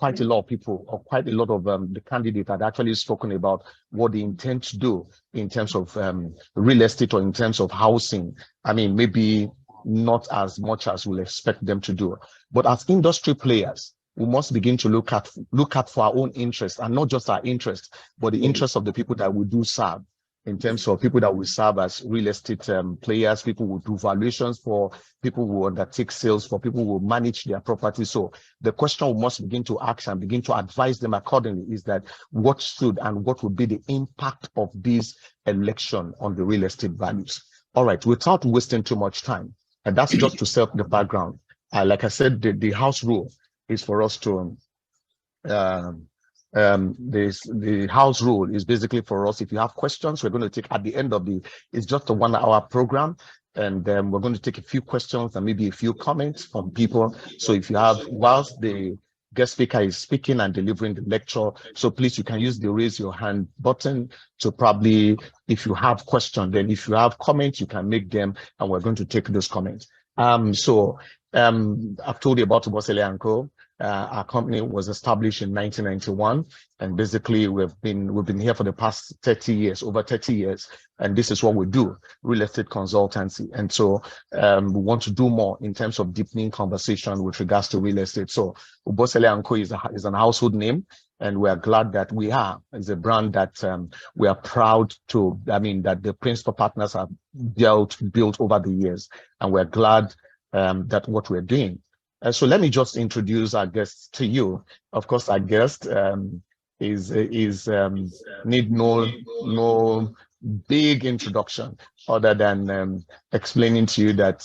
quite a lot of people, or quite a lot of the candidates had actually spoken about what they intend to do in terms of real estate or in terms of housing. I mean, maybe not as much as we'll expect them to do. But as industry players, we must begin to look at for our own interest, and not just our interest, but the interest of the people that we do serve. In terms of people that will serve as real estate players, people will do valuations for, people who undertake sales for, people who will manage their property. So the question we must begin to ask and begin to advise them accordingly is that what should and what would be the impact of this election on the real estate values? All right, without wasting too much time, and that's just to set the background. Like I said, the house rule is for us to the house rule is basically for us. If you have questions, we're going to take at the end of it's just a 1 hour program, and we're going to take a few questions and maybe a few comments from people. So if you have, whilst the guest speaker is speaking and delivering the lecture, so please, you can use the raise your hand button to probably, if you have questions, then if you have comments, you can make them, and we're going to take those comments. I've told you about Obosele & Co. Our company was established in 1991, and basically we've been here for the past 30 years, over 30 years, and this is what we do: real estate consultancy. And so we want to do more in terms of deepening conversation with regards to real estate. So Obosele & Co. is an household name, and we are glad that we are. It's a brand that we are proud to, that the principal partners have built over the years, and we're glad that what we're doing. So let me just introduce our guests to you. Of course, our guest need no big introduction other than explaining to you that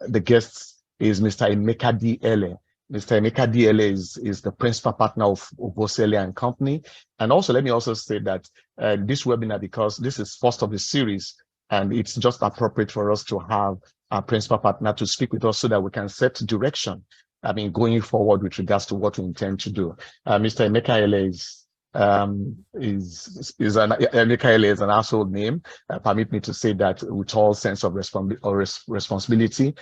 the guest is Mr. Emeka D.Ele. Mr. Emeka D.Ele is the principal partner of Obosele & Company. And also, let me also say that this webinar, because this is first of the series, and it's just appropriate for us to have our principal partner to speak with us so that we can set direction, going forward with regards to what we intend to do. Mr. Emeka D.Ele is an household name. Permit me to say that with all sense of responsibility.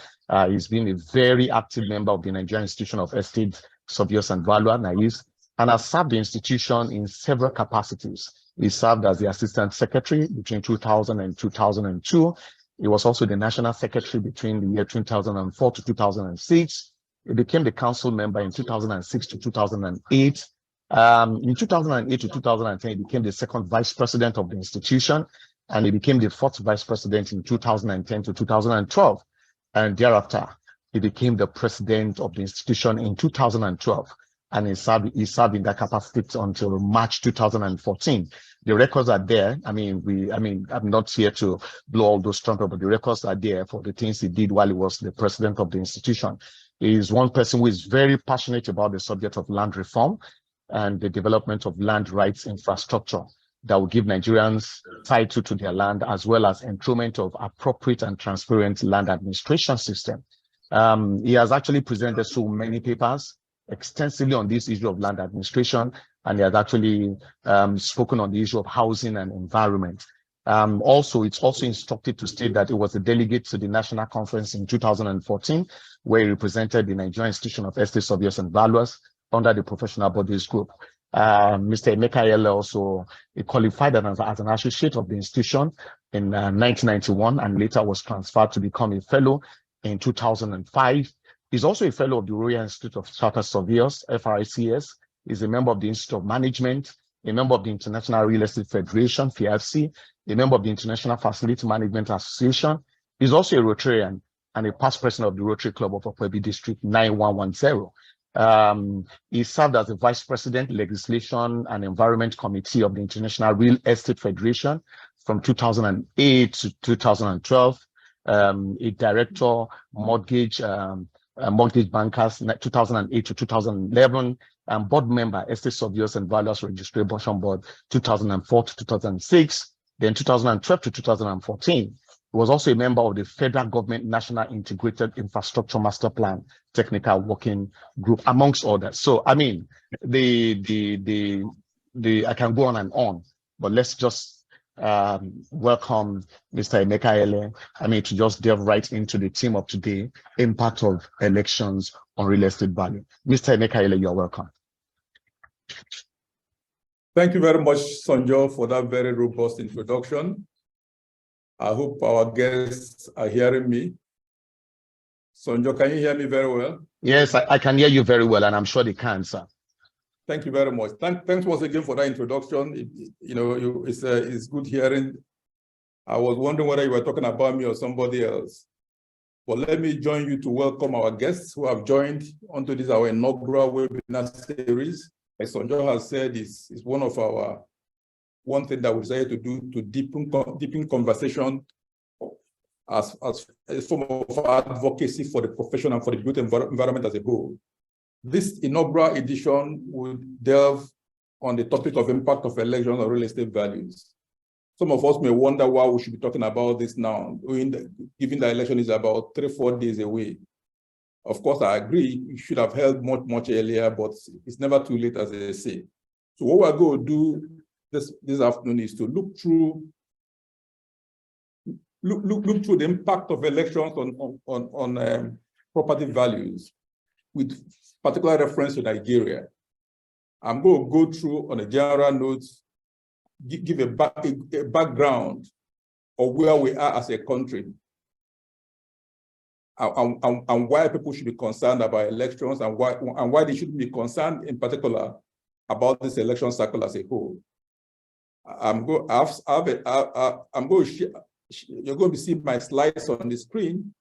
He's been a very active member of the Nigerian Institution of Estate Surveyors and Valuers, NIES, and has served the institution in several capacities. He served as the Assistant Secretary between 2000 and 2002. He was also the National Secretary between the year 2004 to 2006. He became the council member in 2006 to 2008. In 2008 to 2010, he became the second vice president of the institution, and he became the fourth vice president in 2010 to 2012. And thereafter, he became the president of the institution in 2012. And he served in that capacity until March 2014. The records are there. I'm not here to blow all those trumpets, but the records are there for the things he did while he was the president of the institution. He is one person who is very passionate about the subject of land reform and the development of land rights infrastructure that will give Nigerians title to their land, as well as enthronement of appropriate and transparent land administration system. He has actually presented so many papers extensively on this issue of land administration, and he has actually spoken on the issue of housing and environment. It's also instructive to state that he was a delegate to the National Conference in 2014, where he represented the Nigerian Institution of Estate Surveyors and Valuers under the Professional Bodies Group. Mr. Emeka D.Ele also qualified as an associate of the institution in 1991, and later was transferred to become a fellow in 2005. He's also a fellow of the Royal Institute of Chartered Surveyors, FRICS. He's a member of the Institute of Management, a member of the International Real Estate Federation, FIAFC, a member of the International Facility Management Association. He's also a Rotarian and a past president of the Rotary Club of Okwebi District 9110. He served as the Vice President, Legislation and Environment Committee of the International Real Estate Federation from 2008 to 2012, a Director, Mortgage Bankers 2008 to 2011, and board member, Estate Surveyors and Valuers Registration Board 2004 to 2006, then 2012 to 2014. He was also a member of the Federal Government National Integrated Infrastructure Master Plan Technical Working Group, amongst others. So, I can go on and on, but let's just welcome Mr. Emeka D.Ele. To just delve right into the theme of today: impact of elections on real estate value. Mr. Emeka D.Ele, you're welcome. Thank you very much, Sonjo, for that very robust introduction. I hope our guests are hearing me. Sonjo, can you hear me very well? Yes, I can hear you very well, and I'm sure they can, sir. Thank you very much. Thanks once again for that introduction. It's good hearing. I was wondering whether you were talking about me or somebody else. But let me join you to welcome our guests who have joined onto this, our inaugural webinar series. As Sonjo has said, is one thing that we decided to do to deepen conversation as a form of advocacy for the profession and for the built environment as a whole. This inaugural edition will delve on the topic of impact of elections on real estate values. Some of us may wonder why we should be talking about this now, given the election is about 3-4 days away. Of course, I agree, we should have held much earlier, but it's never too late, as they say. So what we're going to do this afternoon is to look through the impact of elections on property values, with particular reference to Nigeria. I'm going to go through on a general note, give a background of where we are as a country, and why people should be concerned about elections, and why they shouldn't be concerned in particular about this election cycle as a whole. You're going to see my slides on the screen,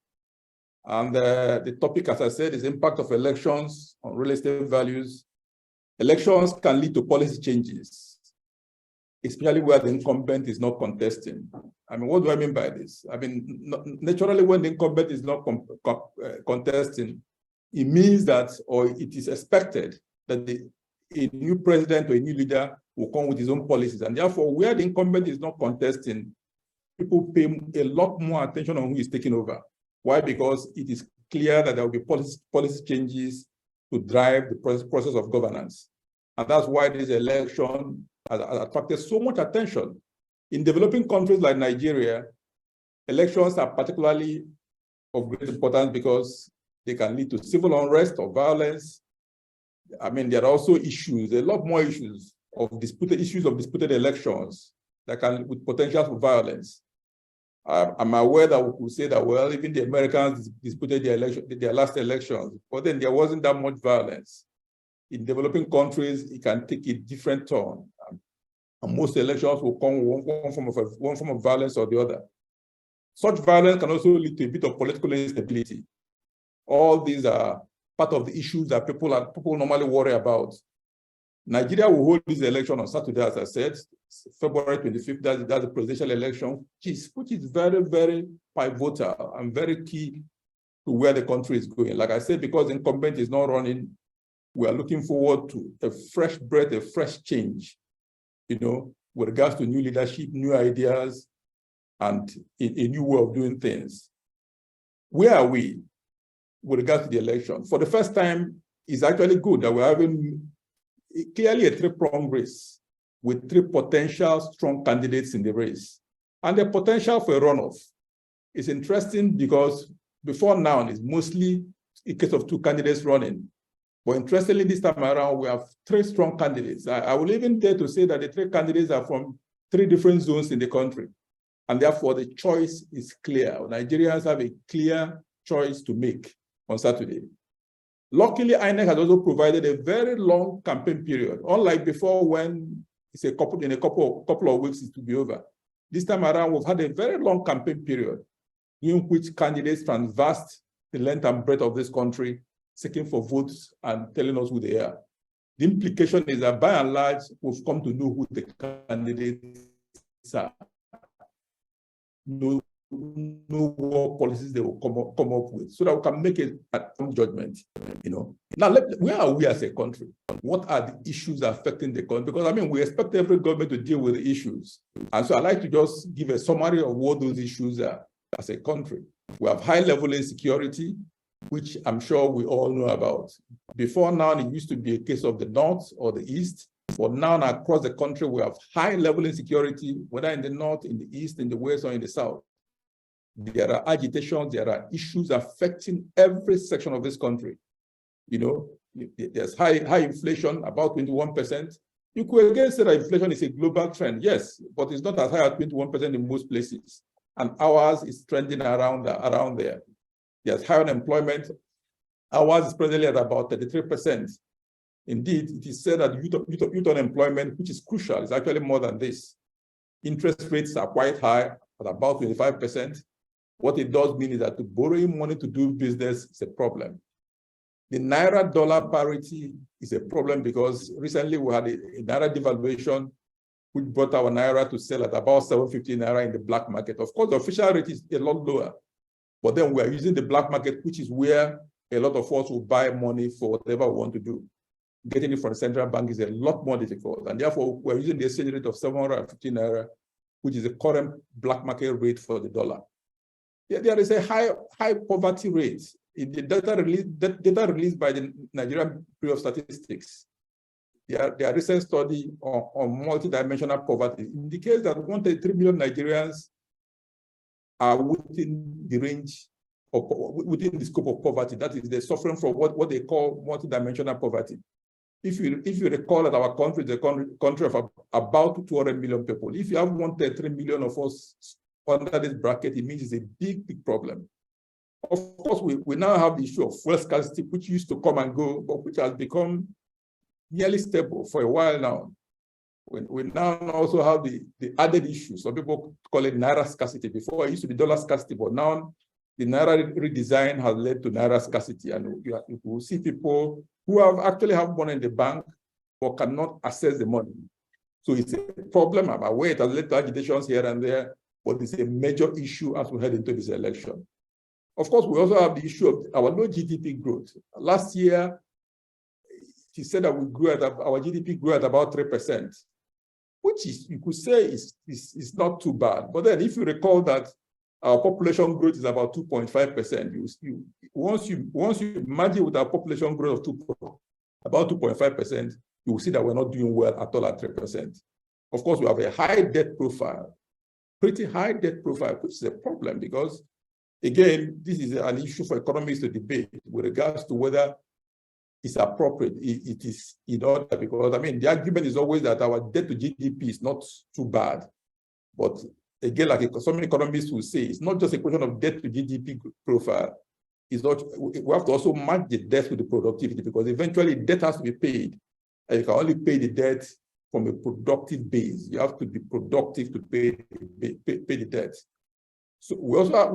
and the topic, as I said, is impact of elections on real estate values. Elections can lead to policy changes, especially where the incumbent is not contesting. I mean, what do I mean by this? I mean, naturally, when the incumbent is not contesting, it means that, or it is expected that a new president or a new leader will come with his own policies. And therefore, where the incumbent is not contesting, people pay a lot more attention on who is taking over. Why? Because it is clear that there will be policy changes to drive the process of governance. And that's why this election has attracted so much attention. In developing countries like Nigeria, elections are particularly of great importance because they can lead to civil unrest or violence. I mean, there are also issues, a lot more issues of disputed elections that can, with potential for violence. I'm aware that we could say that, well, even the Americans disputed their last elections, but then there wasn't that much violence. In developing countries, it can take a different turn. And most elections will come with one form of violence or the other. Such violence can also lead to a bit of political instability. All these are part of the issues that people normally worry about. Nigeria will hold this election on Saturday, as I said, February 25th. That's the presidential election, which is very, very pivotal and very key to where the country is going. Like I said, because the incumbent is not running, we are looking forward to a fresh breath, a fresh change, with regards to new leadership, new ideas, and a new way of doing things. Where are we with regards to the election? For the first time, it's actually good that we're having clearly a three-pronged race with three potential strong candidates in the race. And the potential for a runoff is interesting because before now, it's mostly a case of two candidates running. But interestingly, this time around, we have three strong candidates. I will even dare to say that the three candidates are from three different zones in the country. And therefore, the choice is clear. Nigerians have a clear choice to make on Saturday. Luckily, INEC has also provided a very long campaign period, unlike before when it's in a couple of weeks it will be over. This time around, we've had a very long campaign period during which candidates traversed the length and breadth of this country, seeking for votes and telling us who they are. The implication is that by and large, we've come to know who the candidates are, know what policies they will come up with, so that we can make a judgment. Now, where are we as a country? What are the issues affecting the country? Because I mean, we expect every government to deal with the issues, and so I'd like to just give a summary of what those issues are as a country. We have high-level insecurity, which I'm sure we all know about. Before now, it used to be a case of the North or the East. But now across the country, we have high-level insecurity, whether in the North, in the East, in the West, or in the South. There are agitations, there are issues affecting every section of this country. there's high inflation, about 21%. You could again say that inflation is a global trend, yes, but it's not as high as 21% in most places. And ours is trending around there. There's high unemployment. Ours is presently at about 33%. Indeed, it is said that youth unemployment, which is crucial, is actually more than this. Interest rates are quite high at about 25%. What it does mean is that borrowing money to do business is a problem. The Naira-dollar parity is a problem because recently we had a Naira devaluation, which brought our Naira to sell at about 750 Naira in the black market. Of course, the official rate is a lot lower, but then we are using the black market, which is where a lot of us will buy money for whatever we want to do. Getting it from the central bank is a lot more difficult, and therefore we're using the exchange rate of 750 Naira, which is the current black market rate for the dollar. There is a high poverty rate. In the data released by the Nigerian Bureau of Statistics, their recent study on multidimensional poverty indicates that 1.3 million Nigerians are within the range of, within the scope of poverty. That is, they're suffering from what they call multidimensional poverty. If you recall that our country is a country of about 200 million people, if you have 1.3 million of us under this bracket, it means it's a big problem. Of course, we now have the issue of fuel scarcity, which used to come and go, but which has become nearly stable for a while now. We now also have the added issue. Some people call it Naira scarcity. Before, it used to be dollar scarcity, but now the Naira redesign has led to Naira scarcity. And you will see people who actually have money in the bank but cannot access the money. So it's a problem. I'm aware it has led to agitations here and there, but it's a major issue as we head into this election. Of course, we also have the issue of our low GDP growth. Last year, he said that our GDP grew at about 3%, which is, you could say, is not too bad. But then if you recall that our population growth is about 2.5%, once you imagine with our population growth of about 2.5%, you will see that we're not doing well at all at 3%. Of course, we have a high debt profile, pretty high debt profile, which is a problem because, again, this is an issue for economists to debate with regards to whether it's appropriate. It is in order, because, I mean, the argument is always that our debt to GDP is not too bad. But again, like some economists will say, it's not just a question of debt to GDP profile. It's not, we have to also match the debt with the productivity, because eventually debt has to be paid. And you can only pay the debt from a productive base. You have to be productive to pay the debt. So we also have,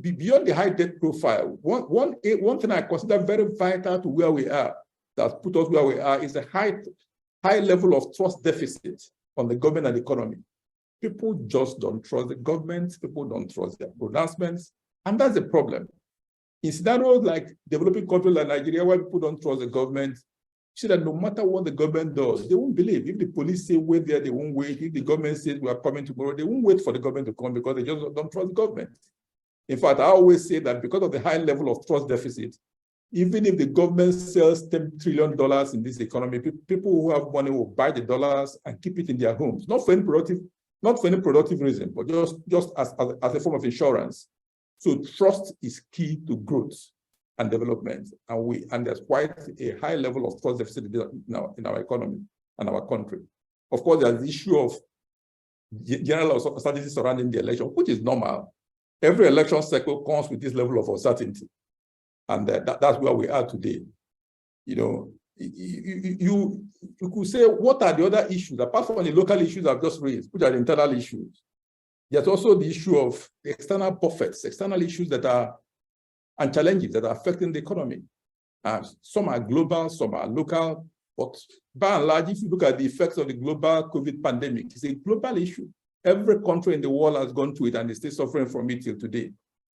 beyond the high debt profile, one thing I consider very vital to where we are, that put us where we are, is a high level of trust deficit on the government and the economy. People just don't trust the government. People don't trust their pronouncements. And that's the problem. In scenarios like developing countries like Nigeria, where people don't trust the government, see that no matter what the government does, they won't believe. If the police say wait there, they won't wait. If the government says we are coming tomorrow, they won't wait for the government to come because they just don't trust the government. In fact, I always say that because of the high level of trust deficit, even if the government sells $10 trillion in this economy, people who have money will buy the dollars and keep it in their homes, not for any productive reason, but just as a form of insurance. So trust is key to growth and development, and there's quite a high level of trust deficit in our economy and our country. Of course, there's the issue of general uncertainty surrounding the election, which is normal. Every election cycle comes with this level of uncertainty, and that's where we are today. You know, you could say, what are the other issues apart from the local issues I've just raised, which are the internal issues? There's also the issue of external buffets, external issues that are and challenges that are affecting the economy. Some are global, some are local, but by and large, if you look at the effects of the global COVID pandemic, it's a global issue. Every country in the world has gone through it and is still suffering from it till today.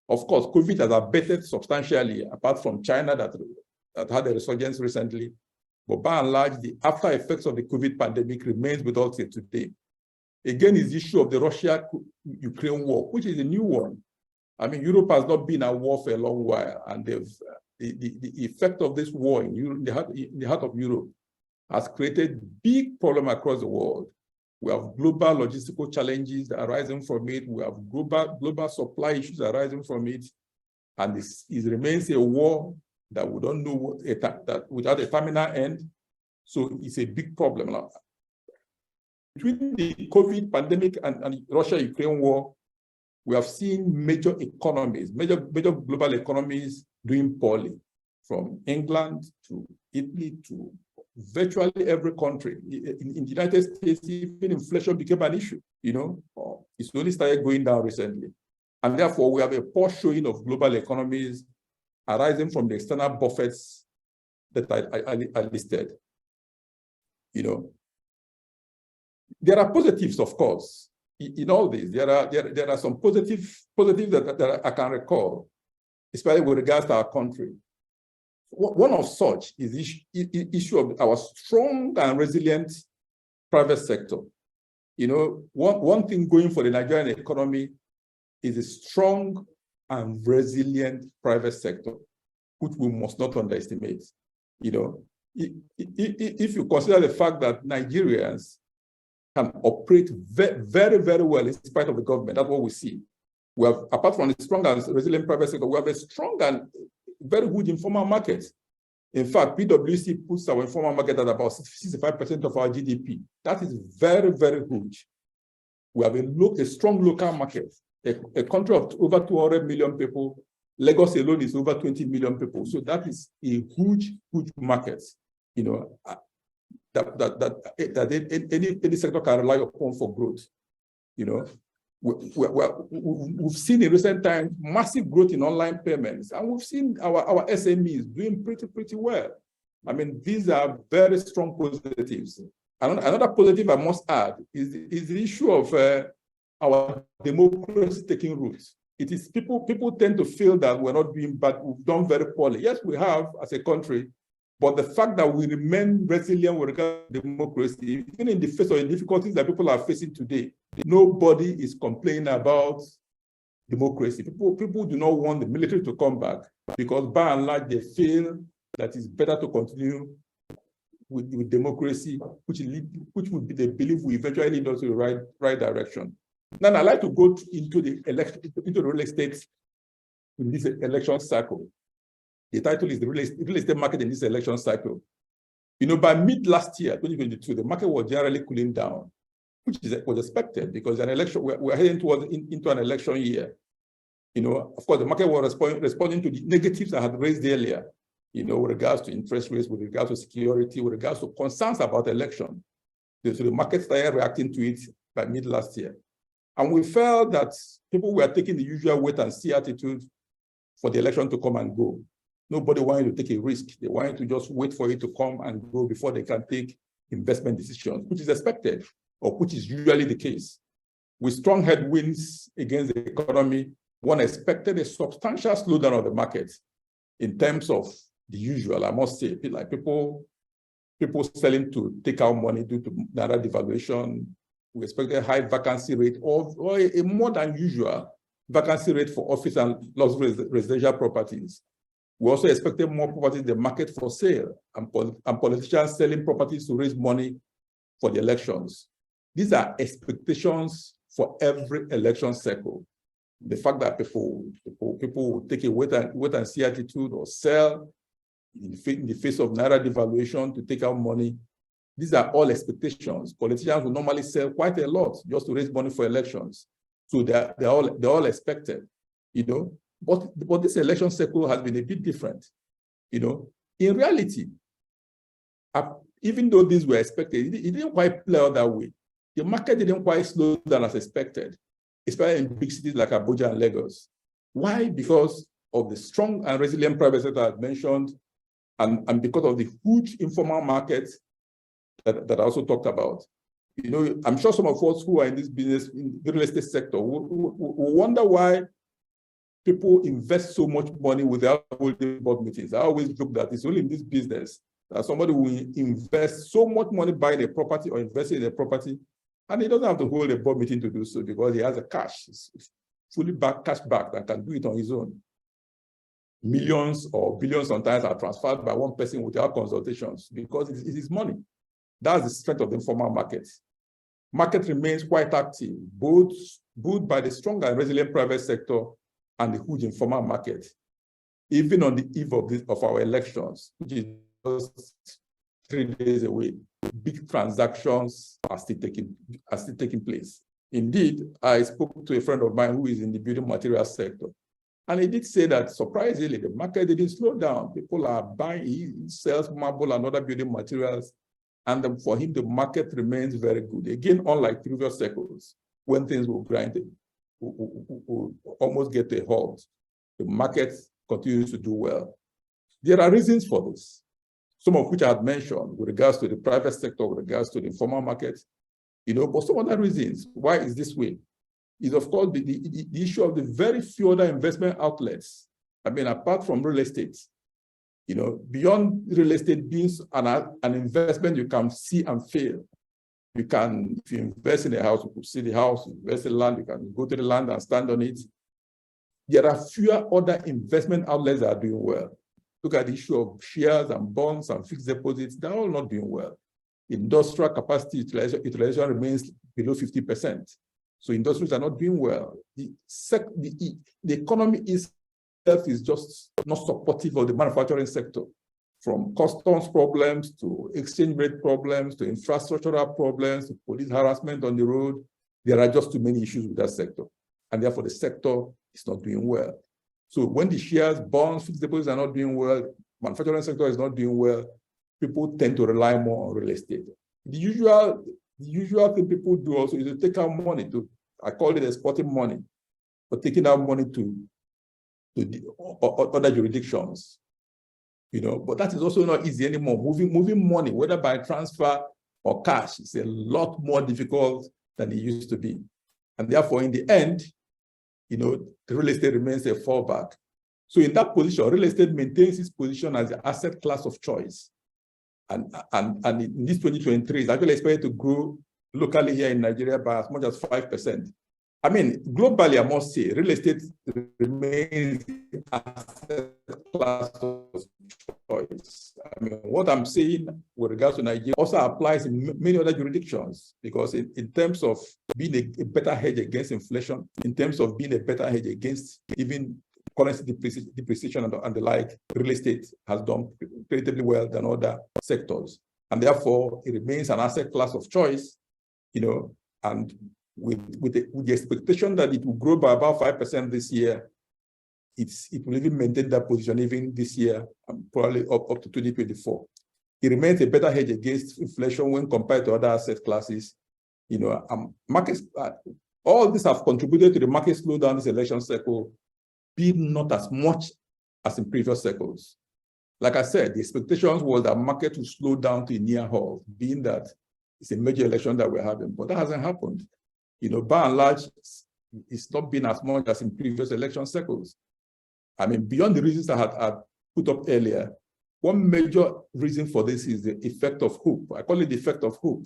Of course, COVID has abated substantially, apart from China that had a resurgence recently. But by and large, the after effects of the COVID pandemic remains with us till today. Again, is the issue of the Russia-Ukraine war, which is a new one. I mean, Europe has not been at war for a long while, and the effect of this war in the heart of Europe has created big problems across the world. We have global logistical challenges that are arising from it. We have global supply issues arising from it, and it remains a war that we don't know that without a terminal end. So it's a big problem. Between the COVID pandemic and Russia-Ukraine war, we have seen major economies, major global economies doing poorly, from England to Italy to virtually every country. In the United States, even inflation became an issue, It's only started going down recently. And therefore, we have a poor showing of global economies arising from the external buffets that I listed. There are positives, of course, in all this. There are some positives that I can recall, especially with regards to our country. One of such is the issue of our strong and resilient private sector. One thing going for the Nigerian economy is a strong and resilient private sector, which we must not underestimate. If you consider the fact that Nigerians can operate very, very well in spite of the government, that's what we see. We have, apart from the strong and resilient private sector, we have a strong and very good informal market. In fact, PwC puts our informal market at about 65% of our GDP. That is very, very huge. We have a strong local market. A country of over 200 million people. Lagos alone is over 20 million people. So that is a huge, huge market. That any sector can rely upon for growth. We've seen in recent times massive growth in online payments, and we've seen our SMEs doing pretty well. I mean, these are very strong positives. Another positive I must add is the issue of our democracy taking root. It is people tend to feel that we're not doing bad, we've done very poorly. Yes, we have as a country, but the fact that we remain resilient with regard to democracy, even in the face of the difficulties that people are facing today, nobody is complaining about democracy. People do not want the military to come back because by and large, they feel that it's better to continue with democracy, which would be, they believe, will eventually lead us to the right direction. Now, I'd like to go into the real estate in this election cycle. The title is the real estate market in this election cycle. By mid last year, 2022, the market was generally cooling down, which was expected because an election, we're heading into an election year. Of course, the market was responding to the negatives I had raised earlier, with regards to interest rates, with regards to security, with regards to concerns about election. So the market started reacting to it by mid last year. And we felt that people were taking the usual wait and see attitude for the election to come and go. Nobody wanted to take a risk. They wanted to just wait for it to come and go before they can take investment decisions, which is expected, or which is usually the case. With strong headwinds against the economy, one expected a substantial slowdown of the market in terms of the usual, I must say, like people selling to take out money due to naira devaluation. We expected a high vacancy rate or a more than usual vacancy rate for office and luxury residential properties. We also expected more properties in the market for sale and politicians selling properties to raise money for the elections. These are expectations for every election cycle. The fact that people will take a wait and see attitude or sell in the face of naira devaluation to take out money. These are all expectations. Politicians will normally sell quite a lot just to raise money for elections. So they're all expected, But this election cycle has been a bit different. In reality, even though these were expected, it didn't quite play out that way. The market didn't quite slow down as expected, especially in big cities like Abuja and Lagos. Why? Because of the strong and resilient private sector I've mentioned, and because of the huge informal market that I also talked about. I'm sure some of us who are in this business, in the real estate sector, will wonder why people invest so much money without holding board meetings. I always joke that it's only in this business that somebody will invest so much money buying a property or investing in a property, and he doesn't have to hold a board meeting to do so because he has a cash, fully cash back that can do it on his own. Millions or billions sometimes are transferred by one person without consultations because it is money. That's the strength of the informal market. Market remains quite active, both by the strong and resilient private sector and the huge informal market. even on the eve of our elections, which is just 3 days away, big transactions are still taking place. Indeed, I spoke to a friend of mine who is in the building materials sector, and he did say that surprisingly, the market didn't slow down. People are buying, he sells marble and other building materials, and for him, the market remains very good. Again, unlike previous cycles, when things will grind, will almost get to a halt, the market continues to do well. There are reasons for this, some of which I had mentioned with regards to the private sector, with regards to the informal market, but some other reasons why is this way is, of course, the issue of the very few other investment outlets. I mean, apart from real estate, beyond real estate being an investment you can see and feel. You can, if you invest in a house, you can see the house, invest in land, you can go to the land and stand on it. There are fewer other investment outlets that are doing well. Look at the issue of shares and bonds and fixed deposits, they're all not doing well. Industrial capacity utilization remains below 50%. So industries are not doing well. The economy itself is just not supportive of the manufacturing sector, from customs problems to exchange rate problems to infrastructural problems to police harassment on the road. There are just too many issues with that sector. And therefore, the sector is not doing well. So when the shares, bonds, fixed deposits are not doing well, manufacturing sector is not doing well, people tend to rely more on real estate. The usual thing people do also is to take out money I call it exporting money, or taking out money to the other jurisdictions. But that is also not easy anymore. Moving money, whether by transfer or cash, is a lot more difficult than it used to be. And therefore, in the end, the real estate remains a fallback. So in that position, real estate maintains its position as the asset class of choice. And in this 2023, it's actually expected to grow locally here in Nigeria by as much as 5%. I mean, globally, I must say, real estate remains the asset class of choice. I mean, what I'm saying with regards to Nigeria also applies in many other jurisdictions, because in terms of being a better hedge against inflation, in terms of being a better hedge against even currency depreciation and the like, real estate has done relatively well than other sectors. And therefore, it remains an asset class of choice, and with the expectation that it will grow by about 5% this year, it will even maintain that position even this year, probably up to 2024. It remains a better hedge against inflation when compared to other asset classes. Markets, all these have contributed to the market slowdown this election cycle, being not as much as in previous cycles. Like I said, the expectations was that market would slow down to a near halt, being that it's a major election that we're having, but that hasn't happened. By and large, it's not been as much as in previous election cycles. I mean, beyond the reasons I had put up earlier, one major reason for this is the effect of hope. I call it the effect of hope.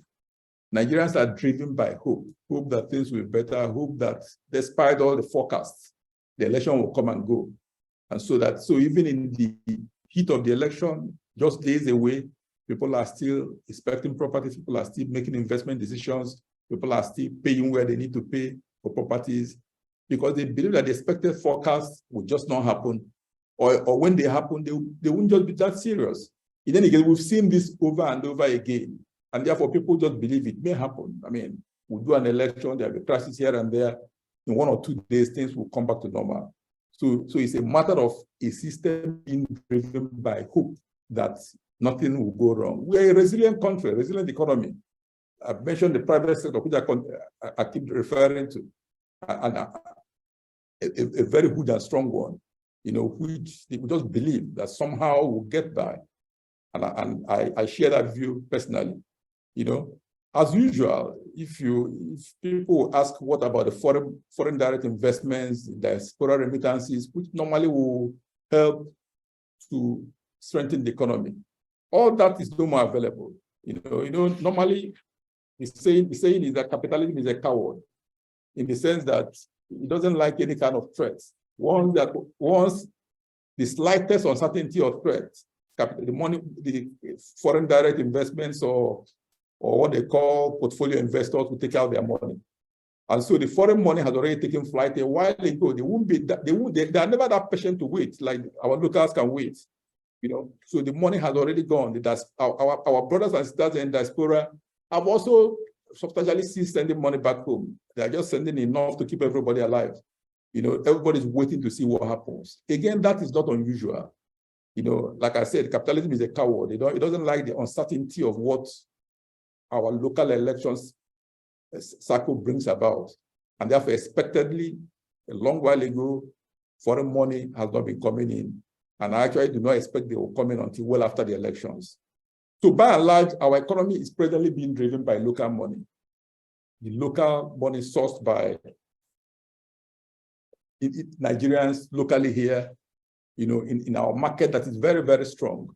Nigerians are driven by hope that things will be better, hope that despite all the forecasts, the election will come and go. And so even in the heat of the election, just days away, people are still expecting properties, people are still making investment decisions, people are still paying where they need to pay for properties, because they believe that the expected forecasts will just not happen, or when they happen, they won't just be that serious. In any case, we've seen this over and over again, and therefore people just believe it may happen. I mean, we'll do an election, there'll be crisis here and there, in 1 or 2 days, things will come back to normal. So it's a matter of a system being driven by hope that nothing will go wrong. We're a resilient country, a resilient economy. I've mentioned the private sector, which I keep referring to, and a very good and strong one, which people just believe that somehow we'll get by. And I share that view personally. As usual, if people ask what about the foreign direct investments, diaspora remittances, which normally will help to strengthen the economy, all that is no more available. Normally the saying is that capitalism is a coward, in the sense that it doesn't like any kind of threat. Once the slightest uncertainty or threat, the foreign direct investments or what they call portfolio investors will take out their money. And so the foreign money has already taken flight a while ago. They are never that patient to wait, like our locals can wait. So the money has already gone. Our brothers and sisters in diaspora have also substantially ceased sending money back home. They are just sending enough to keep everybody alive. Everybody's waiting to see what happens. Again, that is not unusual. Like I said, capitalism is a coward. It doesn't like the uncertainty of what our local elections cycle brings about. And therefore, expectedly, a long while ago, foreign money has not been coming in. And I actually do not expect they will come in until well after the elections. So by and large, our economy is presently being driven by local money. The local money sourced by Nigerians locally here, in our market that is very, very strong.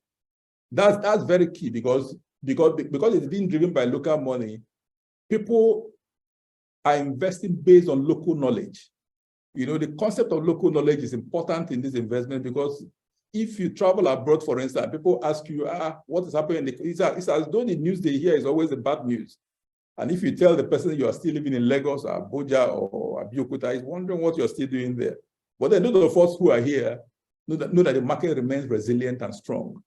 That's very key because it's being driven by local money. People are investing based on local knowledge. The concept of local knowledge is important in this investment because if you travel abroad, for instance, people ask you, what is happening? It's as though the news they hear is always the bad news. And if you tell the person you are still living in Lagos or Abuja or Abeokuta, he's wondering what you're still doing there. But then those of us who are here know that the market remains resilient and strong,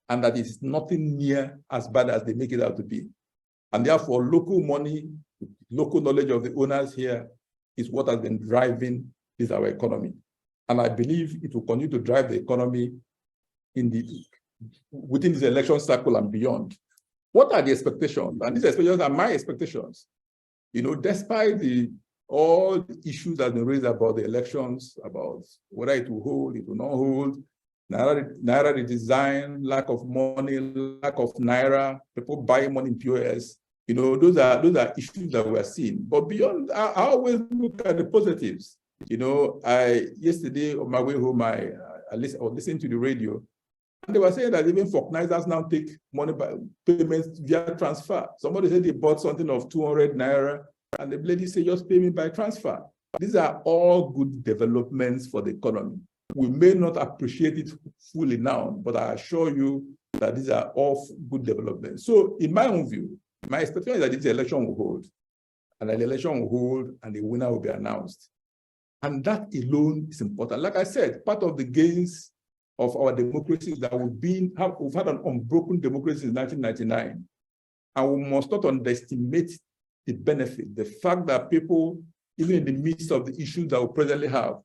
and that it's nothing near as bad as they make it out to be. And therefore, local money, local knowledge of the owners here is what has been driving our economy. And I believe it will continue to drive the economy within this election cycle and beyond. What are the expectations? And these expectations are my expectations. Despite all the issues that have been raised about the elections, about whether it will hold, it will not hold, Naira redesign, lack of money, lack of Naira, people buying money in POS, those are issues that we're seeing. But beyond, I always look at the positives. Yesterday on my way home, I listened to the radio, and they were saying that even forknizers now take money by payments via transfer. Somebody said they bought something of 200 Naira, and the lady said, just pay me by transfer. These are all good developments for the economy. We may not appreciate it fully now, but I assure you that these are all good developments. So in my own view, my expectation is that this election will hold, and the election will hold, and the winner will be announced. And that alone is important. Like I said, part of the gains of our democracy is that we've had an unbroken democracy since 1999. And we must not underestimate the benefit, the fact that people, even in the midst of the issues that we presently have,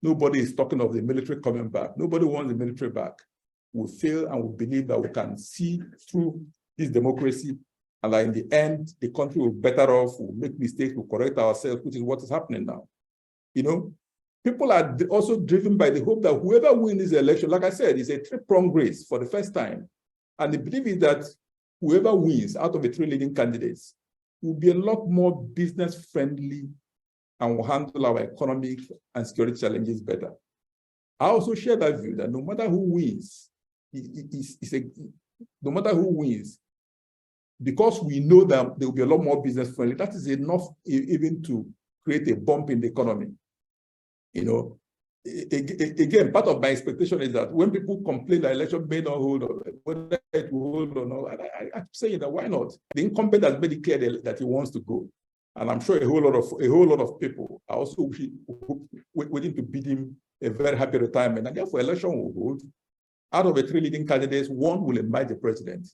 nobody is talking of the military coming back. Nobody wants the military back. We feel and we believe that we can see through this democracy, and that in the end, the country will be better off, we'll make mistakes, we'll correct ourselves, which is what is happening now. People are also driven by the hope that whoever wins this election, like I said, is a three-pronged race for the first time. And the belief is that whoever wins out of the three leading candidates will be a lot more business-friendly and will handle our economic and security challenges better. I also share that view that no matter who wins, no matter who wins, because we know that there will be a lot more business-friendly, that is enough even to create a bump in the economy. Again, part of my expectation is that when people complain that election may not hold, or whether it will hold or not, I'm saying that why not? The incumbent has made it clear that he wants to go, and I'm sure a whole lot of people are also waiting to bid him a very happy retirement. And therefore, election will hold. Out of the three leading candidates, one will emerge the president,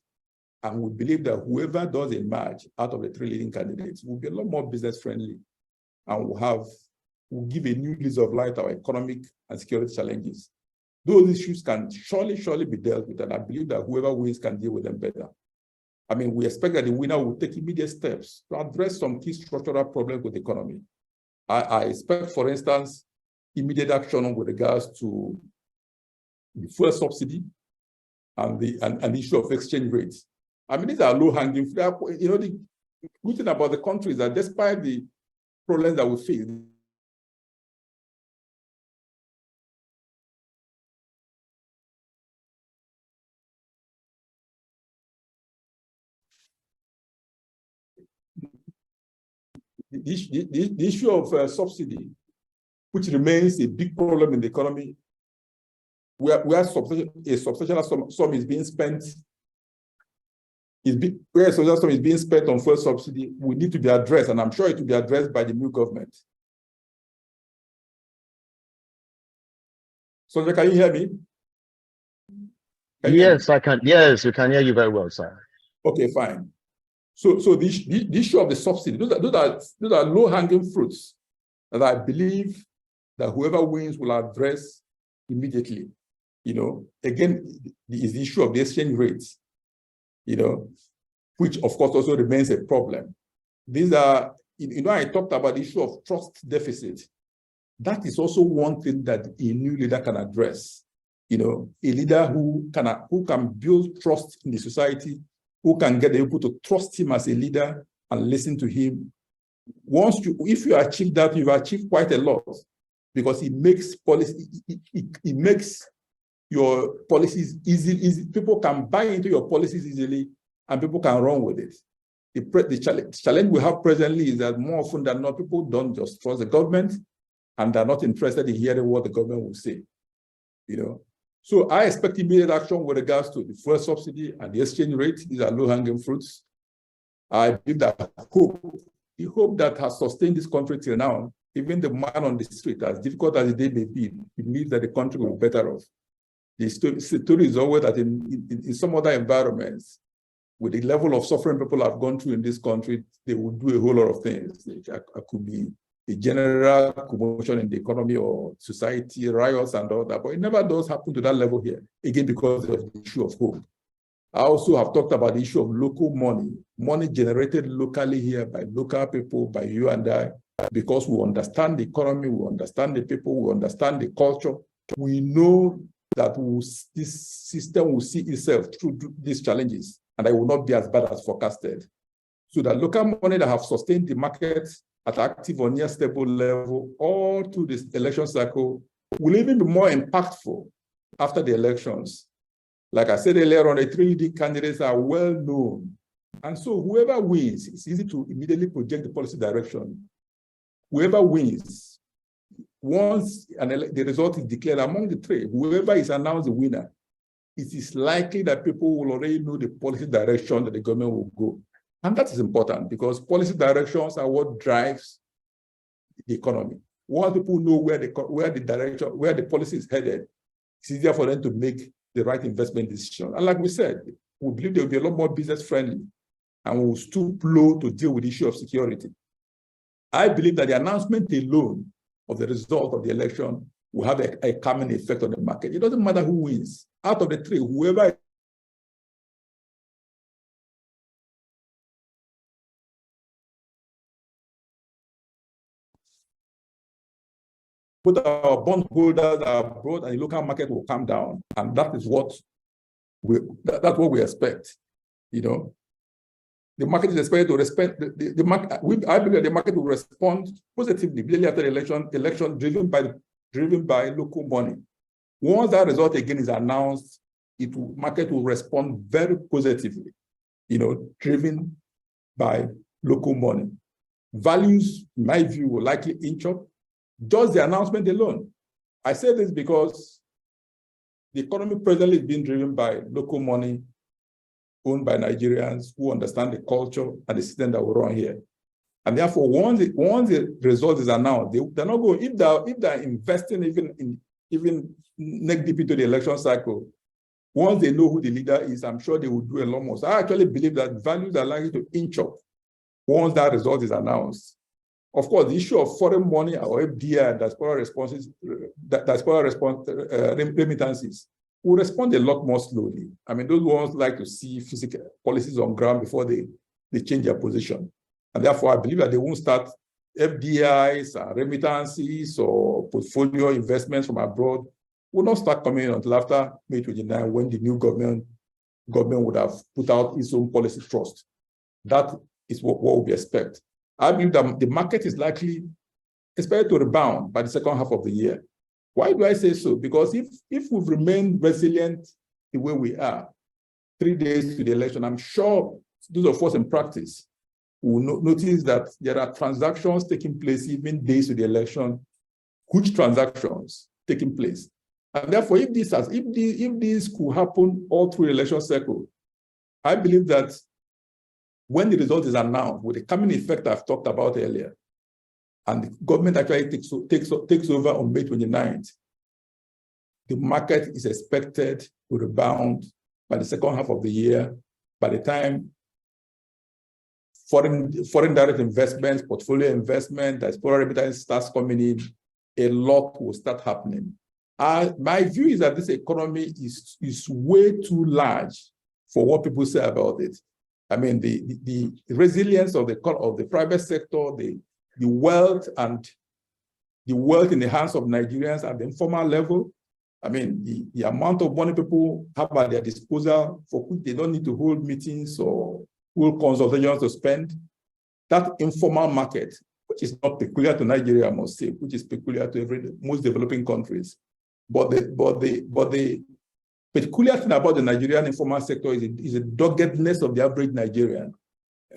and we believe that whoever does emerge out of the three leading candidates will be a lot more business friendly, and will give a new lease of life to our economic and security challenges. Those issues can surely be dealt with, and I believe that whoever wins can deal with them better. I mean, we expect that the winner will take immediate steps to address some key structural problems with the economy. I expect, for instance, immediate action with regards to the fuel subsidy and the issue of exchange rates. I mean, these are low-hanging fruit. The good thing about the country is that despite the problems that we face, the issue of subsidy, which remains a big problem in the economy, where a substantial sum is being spent where social system is being spent on fuel subsidy will need to be addressed, and I'm sure it will be addressed by the new government. So can you hear me? Yes, I can. Yes, we can hear you very well, sir. Okay, fine. So the issue of the subsidy, those are low-hanging fruits that I believe that whoever wins will address immediately. Again, is the issue of the exchange rates, which of course also remains a problem. These are, I talked about the issue of trust deficit. That is also one thing that a new leader can address. A leader who can build trust in the society, who can get the people to trust him as a leader and listen to him. If you achieve that, you've achieved quite a lot, because it makes policy, it makes your policies easy. People can buy into your policies easily, and people can run with it. The challenge we have presently is that more often than not, people don't just trust the government, and they're not interested in hearing what the government will say. So I expect immediate action with regards to the fuel subsidy and the exchange rate. These are low-hanging fruits. I believe that the hope that has sustained this country till now, even the man on the street, as difficult as the day may be, believes that the country will be better off. The story is always that in some other environments, with the level of suffering people have gone through in this country, they will do a whole lot of things. It could be a general commotion in the economy or society, riots and all that, but it never does happen to that level here, again, because of the issue of hope. I also have talked about the issue of local money generated locally here by local people, by you and I, because we understand the economy, we understand the people, we understand the culture. We know that this system will see itself through these challenges, and it will not be as bad as forecasted. So that local money that have sustained the market at active or near stable level all through this election cycle will even be more impactful after the elections. Like I said earlier on, the three leading candidates are well known. And so whoever wins, it's easy to immediately project the policy direction. Whoever wins, once the result is declared among the three, whoever is announced the winner, it is likely that people will already know the policy direction that the government will go. And that is important, because policy directions are what drives the economy. Once people know where the policy is headed, it's easier for them to make the right investment decision. And like we said, we believe there will be a lot more business friendly, and we will stoop low to deal with the issue of security. I believe that the announcement alone of the result of the election will have a calming effect on the market. It doesn't matter who wins. Out of the three, whoever put our bondholders abroad, and the local market will come down. And that is what we expect. The market is expected to respect the market. I believe that the market will respond positively immediately after the election driven by local money. Once that result again is announced, market will respond very positively, driven by local money. Values, in my view, will likely inch up. Just the announcement alone. I say this because the economy presently is being driven by local money owned by Nigerians who understand the culture and the system that we run here. And therefore, once the result is announced, they're not going, if they're investing even neck deep into the election cycle, once they know who the leader is, I'm sure they will do a lot more. So I actually believe that values are likely to inch up once that result is announced. Of course, the issue of foreign money or FDI, diaspora remittances, will respond a lot more slowly. I mean, those ones like to see physical policies on ground before they change their position. And therefore, I believe that they won't start FDIs, remittances, or portfolio investments from abroad will not start coming in until after May 29, when the new government would have put out its own policy thrust. That is what we expect. I believe that the market is likely expected to rebound by the second half of the year. Why do I say so? Because if we've remained resilient the way we are, 3 days to the election, I'm sure those of us in practice will notice that there are transactions taking place even days to the election, huge transactions taking place. And therefore, if this could happen all through the election cycle, I believe that when the result is announced, with the coming effect I've talked about earlier, and the government actually takes over on May 29th, the market is expected to rebound by the second half of the year. By the time foreign direct investments, portfolio investment, diaspora remittance starts coming in, a lot will start happening. My view is that this economy is way too large for what people say about it. I mean, the resilience of the private sector, the wealth in the hands of Nigerians at the informal level. I mean, the amount of money people have at their disposal for which they don't need to hold meetings or hold consultations to spend. That informal market, which is not peculiar to Nigeria, I must say, which is peculiar to most developing countries. But the peculiar thing about the Nigerian informal sector is the doggedness of the average Nigerian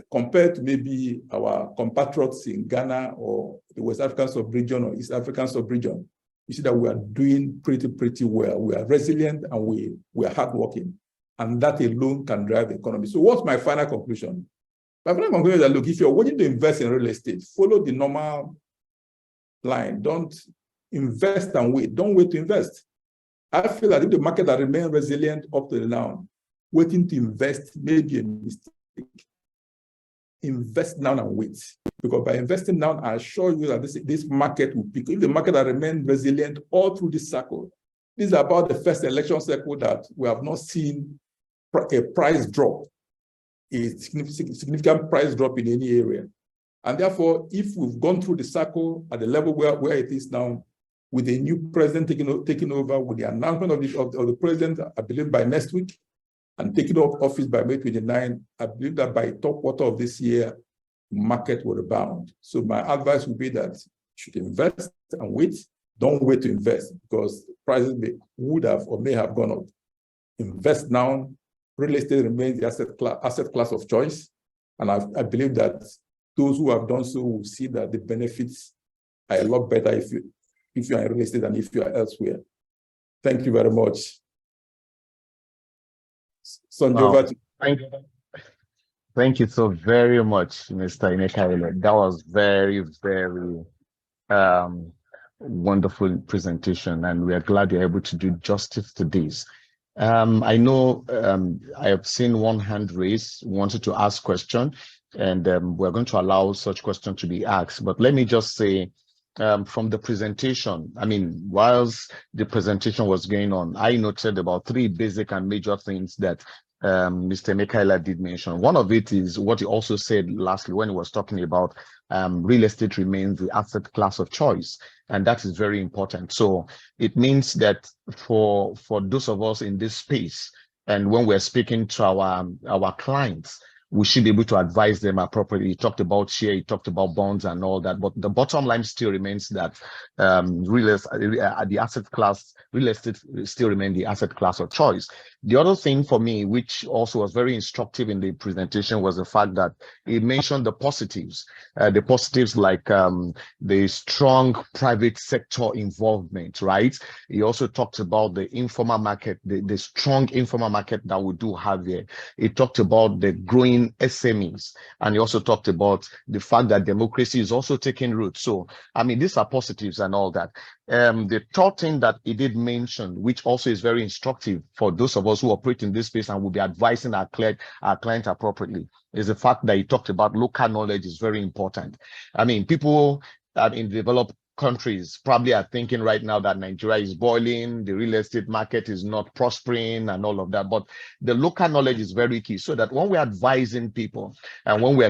compared to maybe our compatriots in Ghana or the West African sub-region or East African sub-region. You see that we are doing pretty well. We are resilient and we are hardworking. And that alone can drive the economy. So what's my final conclusion? My final conclusion is that, look, if you're wanting to invest in real estate, follow the normal line. Don't invest and wait. Don't wait to invest. I feel that if the market has remained resilient up to now, waiting to invest may be a mistake. Invest now and wait. Because by investing now, I assure you that this market will pick. If the market has remained resilient all through this cycle, this is about the first election cycle that we have not seen a price drop, a significant price drop in any area. And therefore, if we've gone through the cycle at the level where it is now, with a new president taking over, with the announcement of the president, I believe by next week, and taking off office by May 29, I believe that by top quarter of this year, the market will rebound. So my advice would be that you should invest and wait. Don't wait to invest because prices would have or may have gone up. Invest now. Real estate remains the asset class of choice. And I believe that those who have done so will see that the benefits are a lot better if you are in real estate than if you are elsewhere. Thank you very much. Wow. Thank you so very much, Mr. Inekaile. That was very, very wonderful presentation, and we are glad you're able to do justice to this. I know I have seen one hand raised, wanted to ask question, and we're going to allow such question to be asked. But let me just say, from the presentation, I mean, whilst the presentation was going on, I noted about three basic and major things that Mr. Mikaela did mention. One of it is what he also said lastly when he was talking about real estate remains the asset class of choice, and that is very important. So it means that for those of us in this space, and when we're speaking to our clients, we should be able to advise them appropriately. He talked about share, he talked about bonds and all that, but the bottom line still remains that the asset class, real estate still remains the asset class of choice. The other thing for me, which also was very instructive in the presentation, was the fact that he mentioned the positives like the strong private sector involvement, right? He also talked about the informal market, the strong informal market that we do have here. He talked about the growing SMEs, and he also talked about the fact that democracy is also taking root. So, I mean, these are positives and all that. The third thing that he did mention, which also is very instructive for those of us who operate in this space and will be advising our client appropriately, is the fact that he talked about local knowledge is very important. I mean, people in developed countries probably are thinking right now that Nigeria is boiling, the real estate market is not prospering and all of that, but the local knowledge is very key, so that when we're advising people and when we're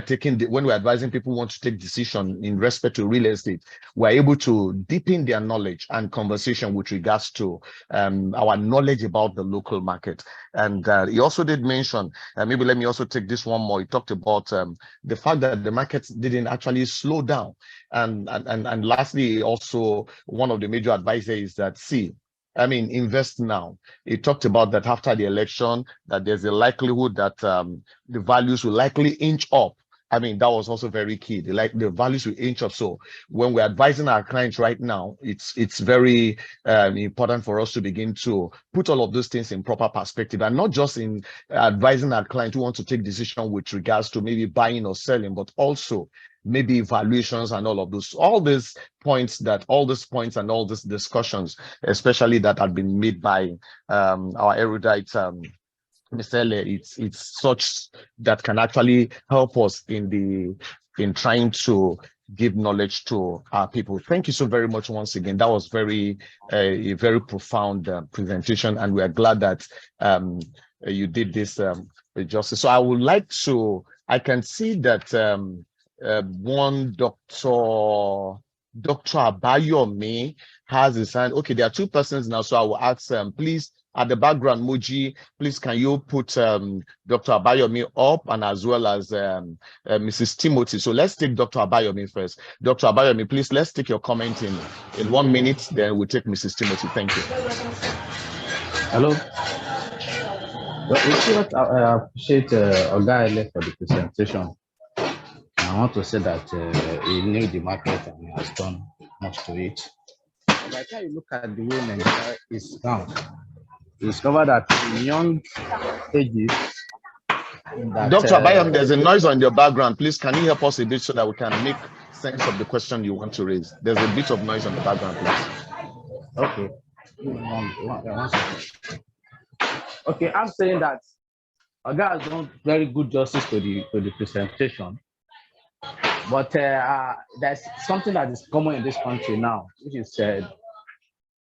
advising people who want to take decision in respect to real estate, we're able to deepen their knowledge and conversation with regards to our knowledge about the local market. And he also did mention, maybe let me also take this one more, he talked about the fact that the markets didn't actually slow down. And lastly, also one of the major advices is that, I mean, invest now. He talked about that after the election, that there's a likelihood that the values will likely inch up I mean, that was also very key. The values we inch up. So when we're advising our clients right now, it's very important for us to begin to put all of those things in proper perspective, and not just in advising our client who want to take decision with regards to maybe buying or selling, but also maybe evaluations and all of those, all these points and all these discussions, especially that had been made by our erudite Mr. Ele, it's such that can actually help us in trying to give knowledge to our people. Thank you so very much once again. That was a very profound presentation, and we are glad that you did this with justice. So I can see that one Dr. Abayomi has his hand. Okay, there are two persons now, so I will ask please, at the background, Moji, please can you put Dr. Abayomi up, and as well as Mrs. Timothy. So let's take Dr. Abayomi first. Dr. Abayomi, please, let's take your comment in 1 minute, then we'll take Mrs. Timothy. Thank you. Hello. I appreciate Oga Ele for the presentation. I want to say that he knew the market and he has done much to it. By the time you look at the way Nigeria is now, you discover that in young ages. Dr. Abayomi, there's a noise on your background. Please, can you help us a bit so that we can make sense of the question you want to raise? There's a bit of noise on the background, please. Okay. One second. Okay, I'm saying that Oga has done very good justice to the presentation. But there's something that is common in this country now, which is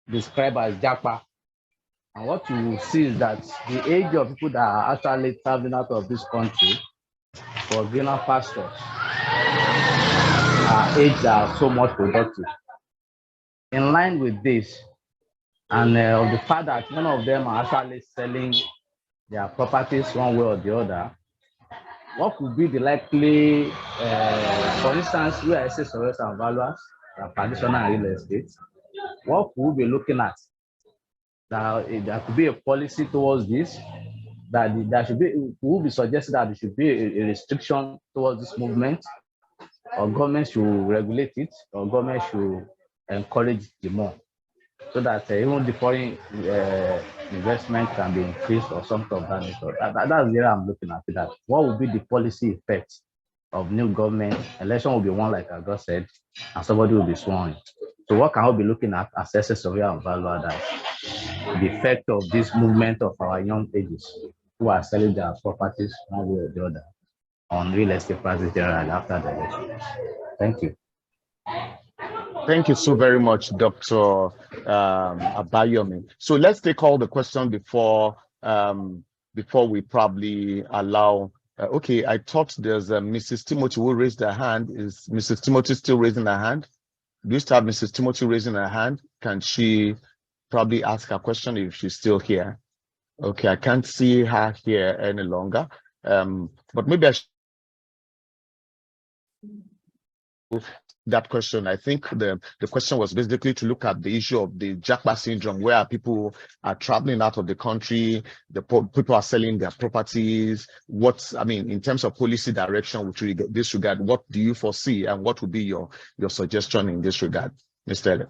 described as Japa. And what you will see is that the age of people that are actually traveling out of this country for greener pastures are age that are so much productive. In line with this, and of the fact that none of them are actually selling their properties one way or the other, what could be the likely, for instance, where I say surveyors and valuers, traditional real estate, what could we be looking at? There could be a policy towards this, that there should be, will be suggested that there should be a restriction towards this movement, or government should regulate it, or government should encourage the more, so that even the foreign investment can be increased or something of that nature. That's where I'm looking at it. That what will be the policy effect of new government? Election will be one, like I just said, and somebody will be sworn. So what can we be looking at as surveyor and valuer, that the effect of this movement of our young ages who are selling their properties one way or the other on real estate prices generally after the election? Thank you. Thank you so very much, Dr. Abayomi. So let's take all the questions before we probably allow. Okay, I thought there's Mrs. Timothy who raised her hand. Is Mrs. Timothy still raising her hand? Do you still have Mrs. Timothy raising her hand? Can she probably ask her question if she's still here? Okay, I can't see her here any longer. But maybe I should that question. I think the question was basically to look at the issue of the Japa syndrome, where people are traveling out of the country, people are selling their properties. In terms of policy direction with this regard, what do you foresee, and what would be your suggestion in this regard, Mr. Ele?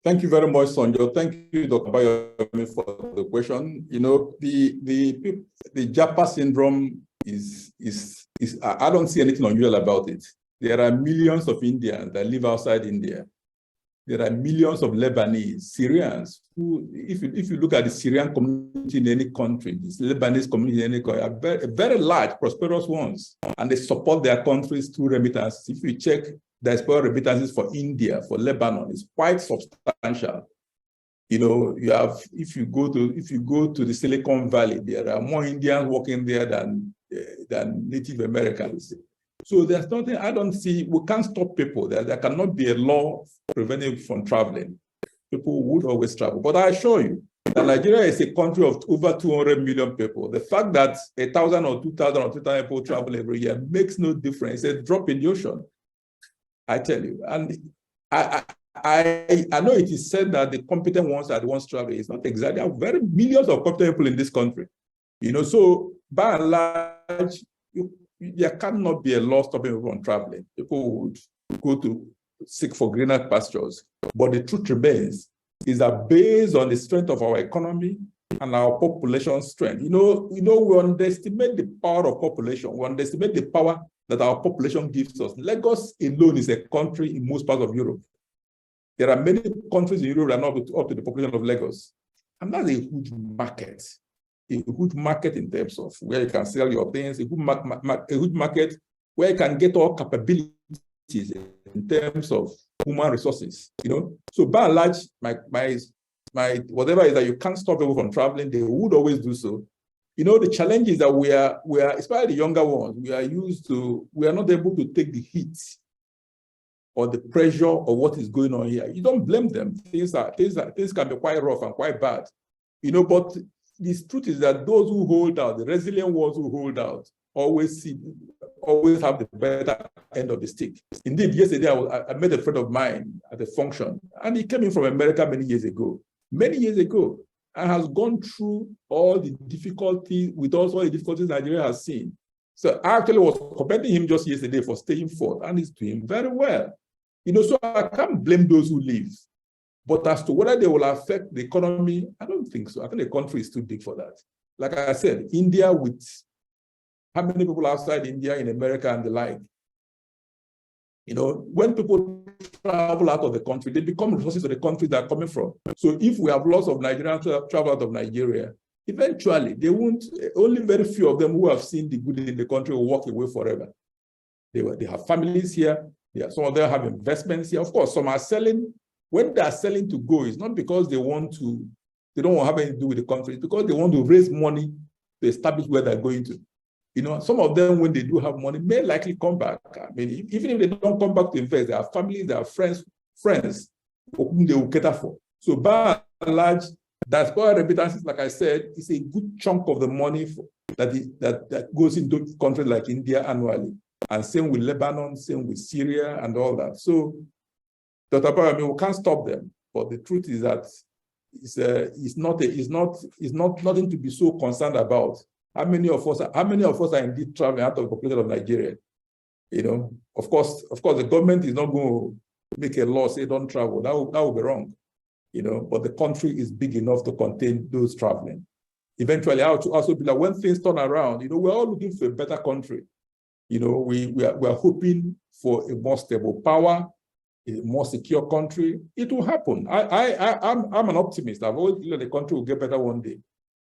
Thank you very much, Sonjo. Thank you, Dr. Abayomi, for the question. You know, the Japa syndrome is I don't see anything unusual about it. There are millions of Indians that live outside India. There are millions of Lebanese, Syrians, who, if you look at the Syrian community in any country, this Lebanese community in any country, are very large, prosperous ones, and they support their countries through remittances. If you check diaspora remittances for India, for Lebanon, it's quite substantial. You know, if you go to the Silicon Valley, there are more Indians working there than Native Americans. So there's nothing, I don't see, we can't stop people. There cannot be a law preventing from traveling. People would always travel. But I assure you that Nigeria is a country of over 200 million people. The fact that 1,000 or 2,000 or 3,000 people travel every year makes no difference. It's a drop in the ocean, I tell you. And I know it is said that the competent ones are the ones traveling. It's not exactly. There are very millions of competent people in this country. You know, so by and large, there cannot be a law stopping people from traveling. People would go to seek for greener pastures. But the truth remains is that based on the strength of our economy and our population strength, we underestimate the power of population. We underestimate the power that our population gives us. Lagos alone is a country in most parts of Europe. There are many countries in Europe that are not up to the population of Lagos. And that's a huge market. A huge market in terms of where you can sell your things, a huge market where you can get all capabilities in terms of human resources. So by and large, my whatever is that you can't stop people from traveling, they would always do so. The challenge is that we are, especially the younger ones, we are not able to take the heat or the pressure of what is going on here. You don't blame them. Things can be quite rough and quite bad. But the truth is that those who hold out, the resilient ones who hold out, always have the better end of the stick. Indeed, yesterday I met a friend of mine at a function, and he came in from America many years ago, and has gone through all the difficulties Nigeria has seen. So I actually was commending him just yesterday for staying forth, and he's doing very well. So I can't blame those who leave. But as to whether they will affect the economy, I don't think so. I think the country is too big for that. Like I said, India, with how many people outside India, in America and the like, when people travel out of the country, they become resources of the country they're coming from. So if we have lots of Nigerians travel out of Nigeria, eventually only very few of them who have seen the good in the country will walk away forever. They have families here. Some of them have investments here. Of course, some are selling. When they are selling to go, it's not because they don't want to have anything to do with the country, it's because they want to raise money to establish where they're going to. Some of them, when they do have money, may likely come back. I mean, even if they don't come back to invest, they have families, they have friends whom they will cater for. So by and large, diaspora remittances, like I said, is a good chunk of the money that goes into countries like India annually. And same with Lebanon, same with Syria and all that. So, Dr. Barami, we can't stop them. But the truth is that it's not nothing to be so concerned about. How many of us are indeed traveling out of the population of Nigeria? Of course, the government is not going to make a law say don't travel. That would be wrong. But the country is big enough to contain those traveling. Eventually, I would also be like, when things turn around, we're all looking for a better country. We are hoping for a more stable power, a more secure country. It will happen. I'm an optimist. I've always believed the country will get better one day.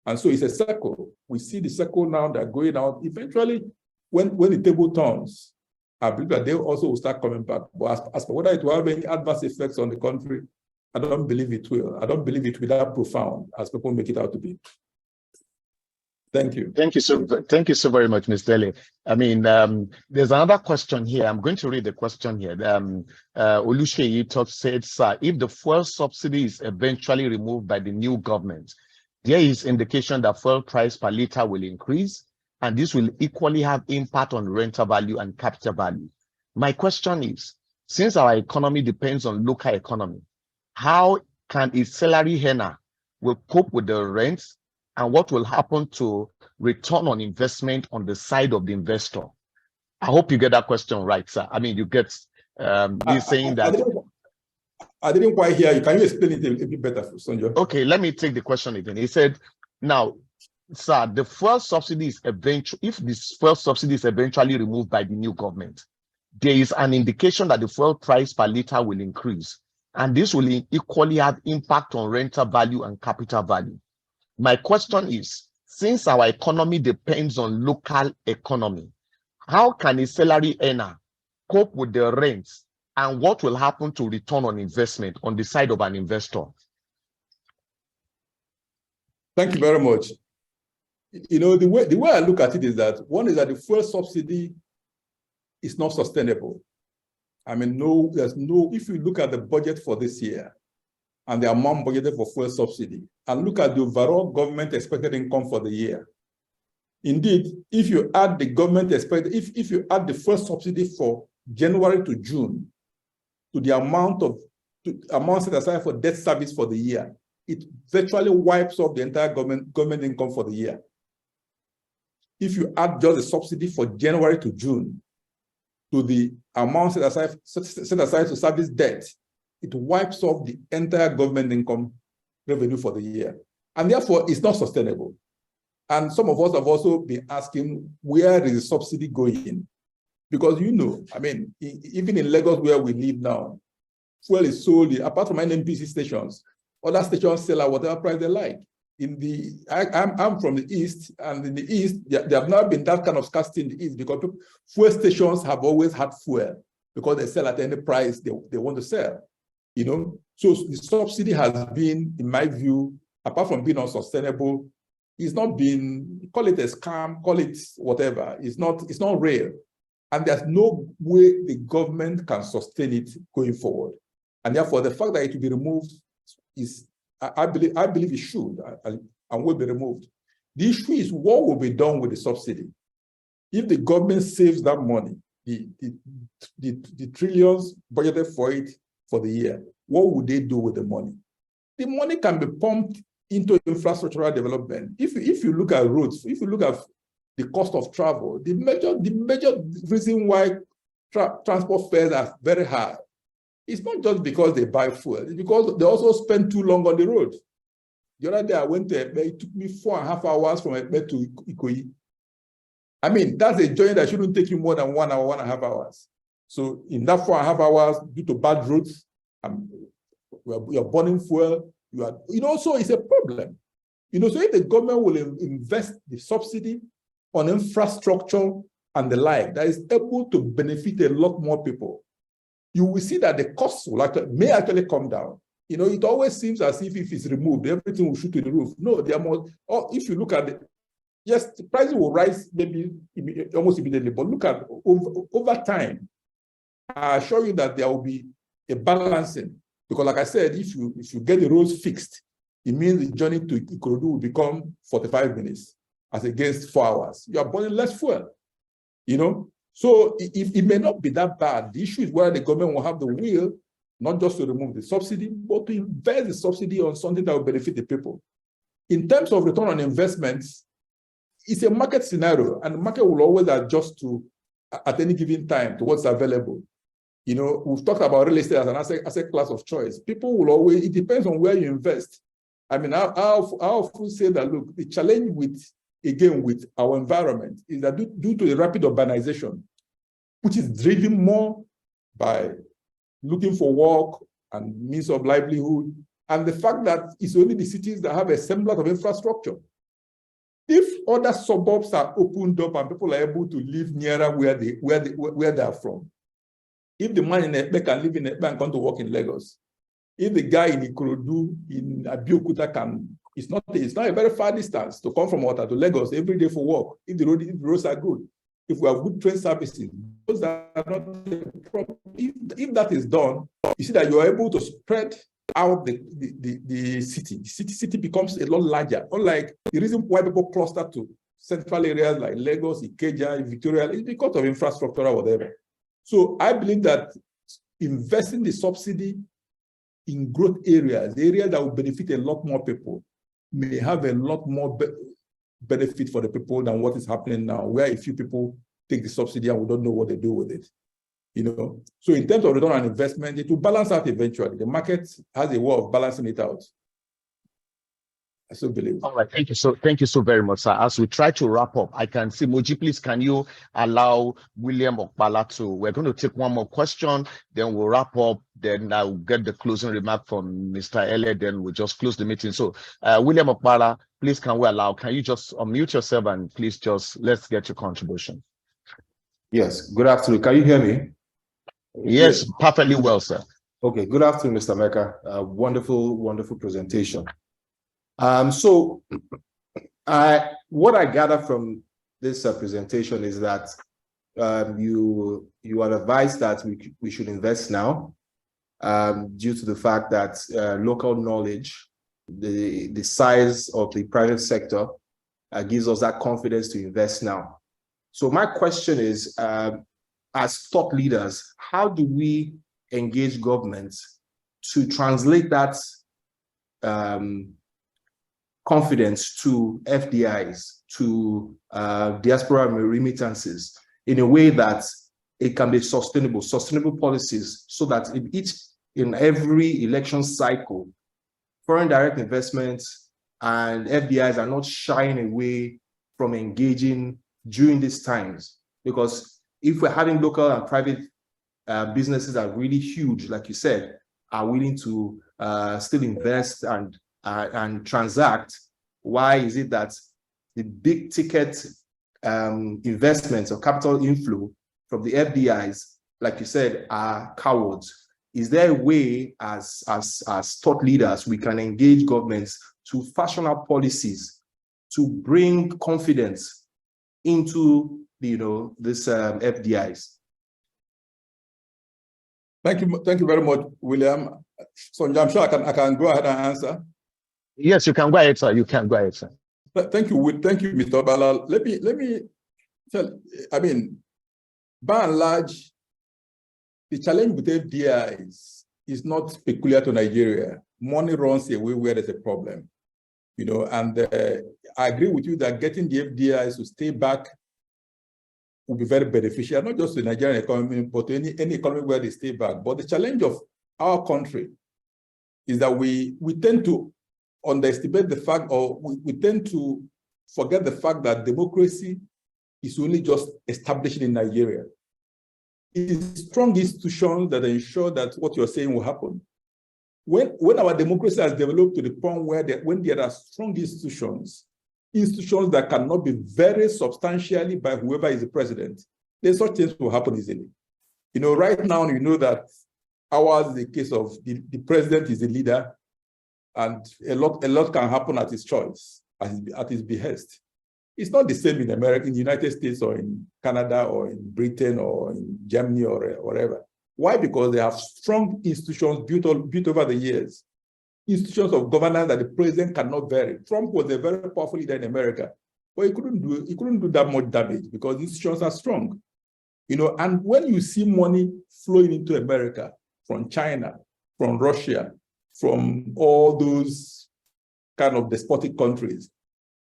And so it's a circle. We see the circle now that going out. Eventually, when the table turns, I believe that they also will start coming back. But as for whether it will have any adverse effects on the country, I don't believe it will. I don't believe it will be that profound as people make it out to be. Thank you. Thank you so very much, Ms. Dele. I mean, there's another question here. I'm going to read the question here. Olusheyi said, sir, if the fuel subsidy is eventually removed by the new government, there is indication that fuel price per liter will increase, and this will equally have impact on rental value and capital value. My question is, since our economy depends on local economy, how can a salary earner will cope with the rents, and what will happen to return on investment on the side of the investor? I hope you get that question right, sir. I mean, you get he's saying that. I didn't quite hear you. Can you explain it a bit better, Sonja? Okay, let me take the question again. He said, now, sir, the fuel subsidy is if this fuel subsidy is eventually removed by the new government, there is an indication that the fuel price per liter will increase, and this will equally have impact on rental value and capital value. My question is, since our economy depends on local economy, how can a salary earner cope with the rents, and what will happen to return on investment on the side of an investor? Thank you very much. The way I look at it is that one is that the fuel subsidy is not sustainable. I mean, if you look at the budget for this year and the amount budgeted for fuel subsidy, and look at the overall government expected income for the year. Indeed, if you add the government expected, if you add the fuel subsidy for January to June to the amount set aside for debt service for the year, it virtually wipes off the entire government income for the year. if you add just the subsidy for January to June to the amount set aside to service debt, it wipes off the entire government income revenue for the year. And therefore, it's not sustainable. And some of us have also been asking, where is the subsidy going? Because, you know, I mean, even in Lagos where we live now, fuel is sold, apart from NNPC stations, other stations sell at whatever price they like. I'm from the East, and in the East, there have not been that kind of scarcity in the East because fuel stations have always had fuel because they sell at any price they want to sell, you know? So the subsidy has been, in my view, apart from being unsustainable, it's not been, call it a scam, call it whatever, it's not real. And there's no way the government can sustain it going forward. And therefore, the fact that it will be removed is, I believe it should and will be removed. The issue is what will be done with the subsidy. If the government saves that money, the trillions budgeted for it for the year, what would they do with the money? The money can be pumped into infrastructural development. If you look at roads, if you look at the cost of travel, the major reason why transport fares are very high, it's not just because they buy fuel, it's because they also spend too long on the road. The other day I went to Ekpe, it took me 4.5 hours from Ekpe to Ikoyi. I mean, that's a journey that shouldn't take you more than 1 hour, 1.5 hours. So in that 4.5 hours, due to bad roads, you're burning fuel, so it's a problem. You know, so if the government will invest the subsidy on infrastructure and the like, that is able to benefit a lot more people, you will see that the costs may actually come down. You know, it always seems as if it's removed, everything will shoot to the roof. No, there are more, or if you look at it, yes, the prices will rise maybe almost immediately, but look at over time, I assure you that there will be a balancing. Because like I said, if you get the roads fixed, it means the journey to Ikorodu will become 45 minutes as against 4 hours. You are burning less fuel, you know? So it may not be that bad. The issue is whether the government will have the will, not just to remove the subsidy, but to invest the subsidy on something that will benefit the people. In terms of return on investments, it's a market scenario, and the market will always adjust to, at any given time, to what's available. You know, we've talked about real estate as an asset class of choice. People will always, it depends on where you invest. I mean, I often say that, look, the challenge with our environment is that due to the rapid urbanization, which is driven more by looking for work and means of livelihood, and the fact that it's only the cities that have a semblance of infrastructure. If other suburbs are opened up and people are able to live nearer where they are from, if the man in Ekpe can live in Ekpe and come to work in Lagos, if the guy in Ikorodu, in Abeokuta can, it's not a very far distance to come from Ota to Lagos every day for work, if the roads are good, if we have good train services, those are not the problem. If that is done, you see that you are able to spread out the city. The city becomes a lot larger. Unlike the reason why people cluster to central areas like Lagos, Ikeja, Victoria, is because of infrastructure or whatever. So I believe that investing the subsidy in growth areas, the area that will benefit a lot more people, may have a lot more benefit for the people than what is happening now, where a few people take the subsidy and we don't know what they do with it. You know, so in terms of return on investment, it will balance out eventually. The market has a way of balancing it out. I still believe. All right, thank you so very much, sir. As we try to wrap up, I can see Moji, please, can you allow William Okpala to? We're going to take one more question, then we'll wrap up. Then I'll get the closing remark from Mr. Ele. Then we'll just close the meeting. So, William Okpala, please, can you just unmute yourself and please let's get your contribution. Yes. Good afternoon. Can you hear me? Yes, perfectly well, sir. Okay. Good afternoon, Mr. Mecca. Wonderful, wonderful presentation. So what I gather from this presentation is that you are advised that we should invest now due to the fact that local knowledge, the size of the private sector gives us that confidence to invest now. So my question is, as thought leaders, how do we engage governments to translate that confidence to FDIs, to diaspora remittances in a way that it can be sustainable policies, so that in every election cycle, foreign direct investments and FDIs are not shying away from engaging during these times. Because if we're having local and private businesses that are really huge, like you said, are willing to still invest and transact, why is it that the big ticket investments or capital inflow from the FDIs, like you said, are cowards? Is there a way as thought leaders we can engage governments to fashion out policies to bring confidence into this FDIs? Thank you very much, William. So I'm sure I can go ahead and answer. Yes, you can go ahead, sir. You can go ahead, sir. Thank you, Mr. Balal. Let me tell. I mean, by and large, the challenge with FDIs is not peculiar to Nigeria. Money runs away where there's a problem, and I agree with you that getting the FDIs to stay back will be very beneficial, not just to the Nigerian economy, but to any economy where they stay back. But the challenge of our country is that we tend to underestimate the fact, or we tend to forget the fact that democracy is only just established in Nigeria. It is strong institutions that ensure that what you're saying will happen. When our democracy has developed to the point where when there are strong institutions that cannot be very substantially by whoever is the president, then such things will happen easily. Right now, that ours is the case of the president is the leader, and a lot can happen at his choice, at his behest. It's not the same in America, in the United States, or in Canada, or in Britain, or in Germany, or wherever. Why? Because they have strong institutions built over the years. Institutions of governance that the president cannot vary. Trump was a very powerful leader in America, but he couldn't do that much damage because the institutions are strong. And when you see money flowing into America from China, from Russia, from all those kind of despotic countries,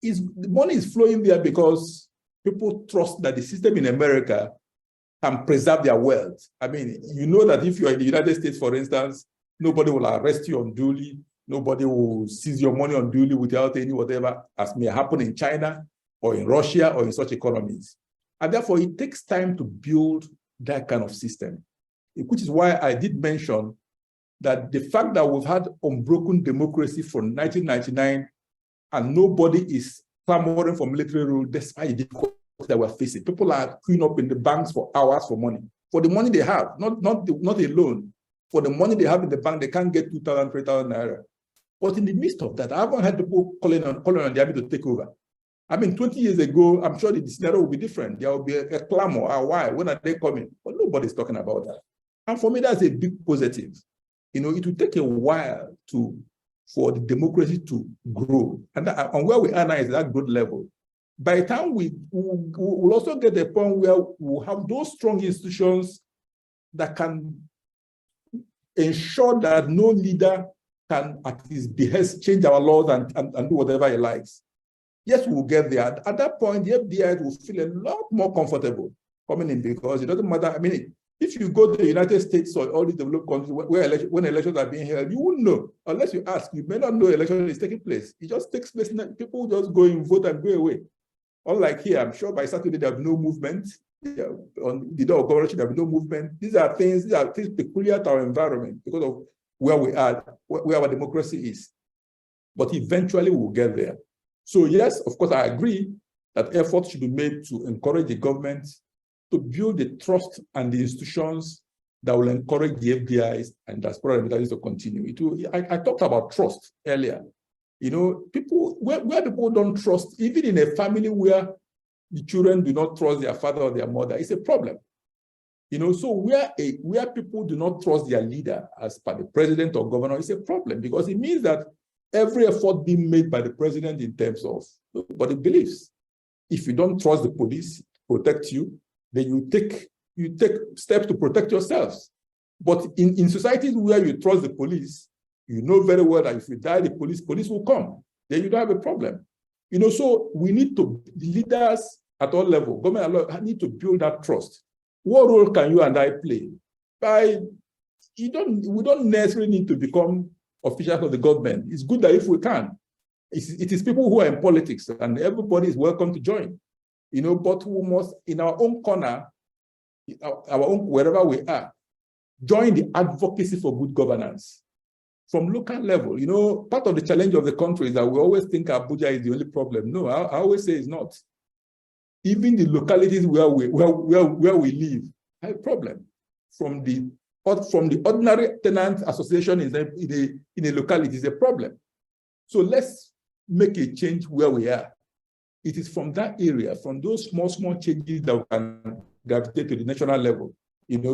the money is flowing there because people trust that the system in America can preserve their wealth. I mean, that if you're in the United States, for instance, nobody will arrest you unduly. Nobody will seize your money unduly without any whatever, as may happen in China or in Russia or in such economies. And therefore, it takes time to build that kind of system, which is why I did mention that the fact that we've had unbroken democracy from 1999 and nobody is clamoring for military rule despite the difficulties that we're facing. People are queuing up in the banks for hours for money. For the money they have, not a loan. For the money they have in the bank, they can't get 2,000, 3,000 naira. But in the midst of that, I haven't had people calling on the army to take over. I mean, 20 years ago, I'm sure the scenario will be different. There will be a clamor. Why? When are they coming? But nobody's talking about that. And for me, that's a big positive. It will take a while for the democracy to grow. And where we are now is at that growth level. By the time we'll also get a point where we'll have those strong institutions that can ensure that no leader can, at his behest, change our laws and do whatever he likes. Yes, we'll get there. At that point, the FDI will feel a lot more comfortable coming in because it doesn't matter. I mean, if you go to the United States or all these developed countries when elections are being held, you won't know. Unless you ask, you may not know election is taking place. It just takes place. People just go and vote and go away. Unlike here, I'm sure by Saturday there will be no movement. On the door of governorship, there will be no movement. These are things peculiar to our environment because of where we are, where our democracy is. But eventually we will get there. So yes, of course, I agree that efforts should be made to encourage the government to build the trust and the institutions that will encourage the FDIs and diaspora remittances to continue. I talked about trust earlier. People where people don't trust, even in a family where the children do not trust their father or their mother, it's a problem. So where people do not trust their leader as per the president or governor, it's a problem because it means that every effort being made by the president in terms of what it believes. If you don't trust the police to protect you, then you take steps to protect yourselves. But in societies where you trust the police, you know very well that if you die, the police will come. Then you don't have a problem. So we need to, the leaders at all levels, government need to build that trust. What role can you and I play? We don't necessarily need to become officials of the government. It's good that if we can. It is people who are in politics, and everybody is welcome to join. But we must, in our own corner, our own, wherever we are, join the advocacy for good governance from local level. Part of the challenge of the country is that we always think Abuja is the only problem. No, I always say it's not. Even the localities where we live have a problem. From the ordinary tenant association in a locality is a problem. So let's make a change where we are. It is from that area, from those small changes that we can gravitate to the national level.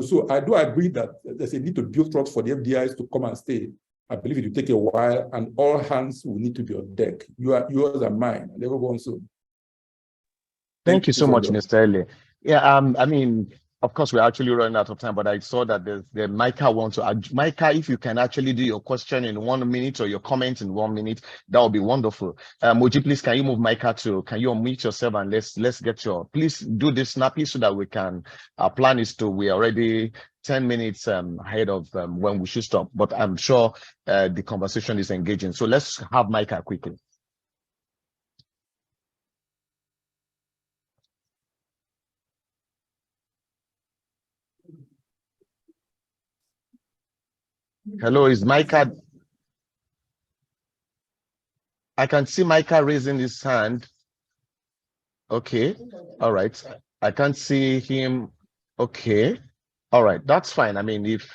So I do agree that there's a need to build trust for the FDIs to come and stay. I believe it will take a while, and all hands will need to be on deck. Yours and mine, and everyone soon. Thank you so much, Mr. Ele. Yeah, of course, we're actually running out of time, but I saw that the Micah wants to add. Micah, if you can actually do your question in 1 minute or your comment in 1 minute, that would be wonderful. Moji, please, can you move Micah can you unmute yourself, and let's get please do this snappy so that we can, our plan is we're already 10 minutes ahead of when we should stop, but I'm sure the conversation is engaging. So let's have Micah quickly. Hello, is Micah? I can see Micah raising his hand. Okay, all right. I can't see him. Okay, all right, that's fine. If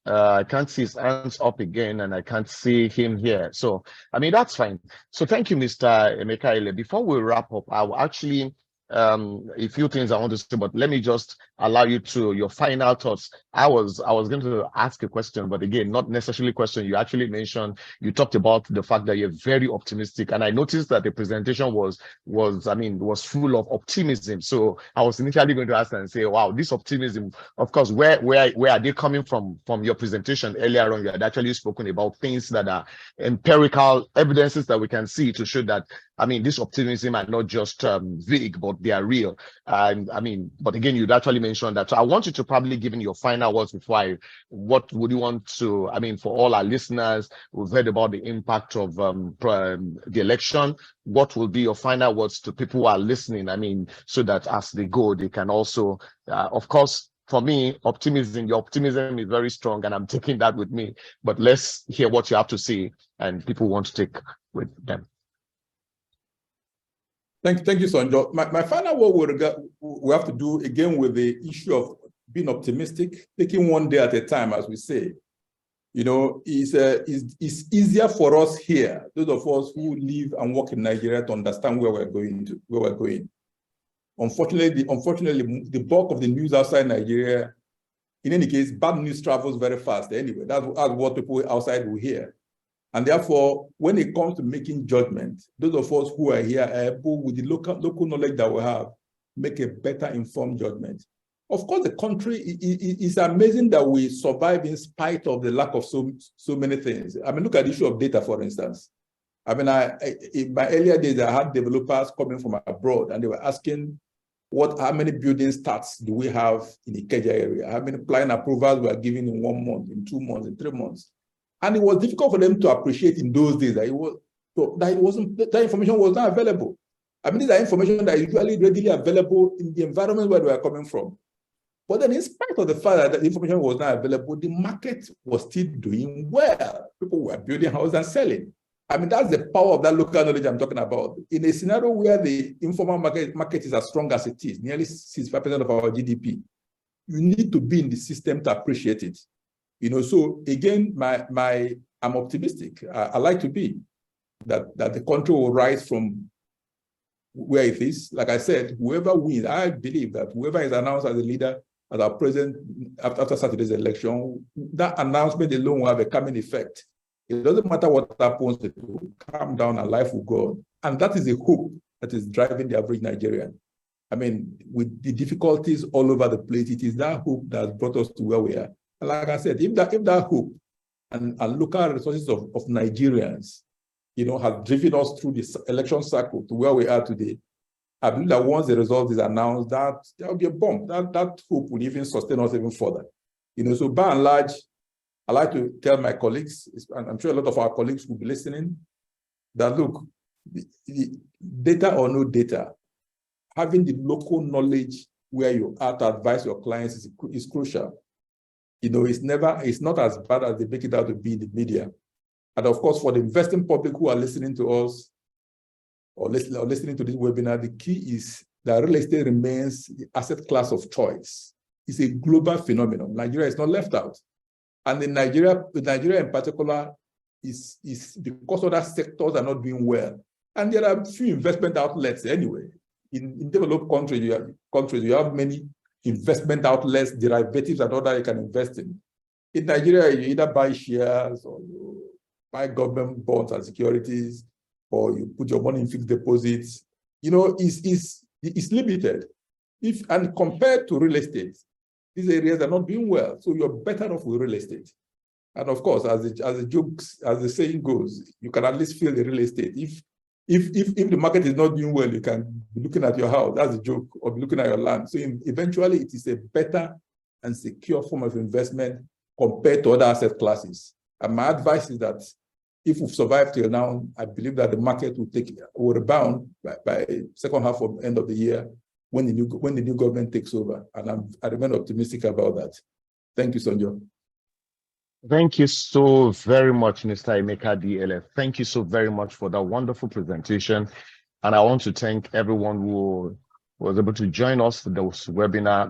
I can't see his hands up again, and I can't see him here. So, that's fine. So thank you, Mr. Emeka Ele. Before we wrap up, I will actually, a few things I want to say, but let me just allow you to your final thoughts. I was going to ask a question, but again, not necessarily a question. You actually mentioned, you talked about the fact that you're very optimistic, and I noticed that the presentation was full of optimism. So I was initially going to ask and say, wow, this optimism, of course, where are they coming from your presentation earlier on? You had actually spoken about things that are empirical evidences that we can see to show that, this optimism are not just vague, but they are real. But again, you'd actually mentioned that. So I want you to probably give in your final words before what would you want to, for all our listeners who've heard about the impact of the election, what will be your final words to people who are listening? So that as they go, they can also, of course, for me, your optimism is very strong, and I'm taking that with me. But let's hear what you have to say, and people want to take with them. Thank you, Sonjo. My final word we have to do again with the issue of being optimistic, taking one day at a time, as we say. It's easier for us here, those of us who live and work in Nigeria, to understand where we're going. Unfortunately, the bulk of the news outside Nigeria, in any case, bad news travels very fast. Anyway, that's what people outside will hear. And therefore, when it comes to making judgment, those of us who are here are able, with the local knowledge that we have, make a better informed judgment. Of course, the country is amazing that we survive in spite of the lack of so many things. Look at the issue of data, for instance. In my earlier days, I had developers coming from abroad, and they were asking, how many building starts do we have in the Ikeja area? How many plan approvals were given in 1 month, in 2 months, in 3 months? And it was difficult for them to appreciate in those days that that information was not available. These are information that is usually readily available in the environment where they are coming from. But then, in spite of the fact that the information was not available, the market was still doing well. People were building houses and selling. That's the power of that local knowledge I'm talking about. In a scenario where the informal market is as strong as it is, nearly 65% of our GDP, you need to be in the system to appreciate it. So again, I'm optimistic. I like to be that the country will rise from where it is. Like I said, whoever wins, I believe that whoever is announced as a leader, as our president after Saturday's election, that announcement alone will have a calming effect. It doesn't matter what happens, it will calm down and life will go on. And that is the hope that is driving the average Nigerian. With the difficulties all over the place, it is that hope that has brought us to where we are. Like I said, if that hope and local resources of Nigerians has driven us through this election cycle to where we are today. I believe that once the result is announced, that there will be a bump. That hope will even sustain us even further. So by and large, I like to tell my colleagues, and I'm sure a lot of our colleagues will be listening, that look, the data or no data, having the local knowledge where you are to advise your clients is crucial. It's not as bad as they make it out to be in the media. And of course, for the investing public who are listening to us or listening to this webinar, the key is that real estate remains the asset class of choice. It's a global phenomenon. Nigeria is not left out. And in Nigeria in particular, is because other sectors are not doing well. And there are few investment outlets anyway. In developed countries, you have many investment outlets, derivatives, and other you can invest in. In Nigeria, you either buy shares or you buy government bonds and securities, or you put your money in fixed deposits. It's limited. And compared to real estate, these areas are not doing well. So you're better off with real estate. And of course, as the saying goes, you can at least feel the real estate. If the market is not doing well, you can be looking at your house. That's a joke, or be looking at your land. So eventually, it is a better and secure form of investment compared to other asset classes. And my advice is that if we've survived till now, I believe that the market will rebound by second half of end of the year when the new government takes over. And I remain optimistic about that. Thank you, Sonjo. Thank you so very much, Mr. Emeka DLF. Thank you so very much for that wonderful presentation. And I want to thank everyone who was able to join us for this webinar.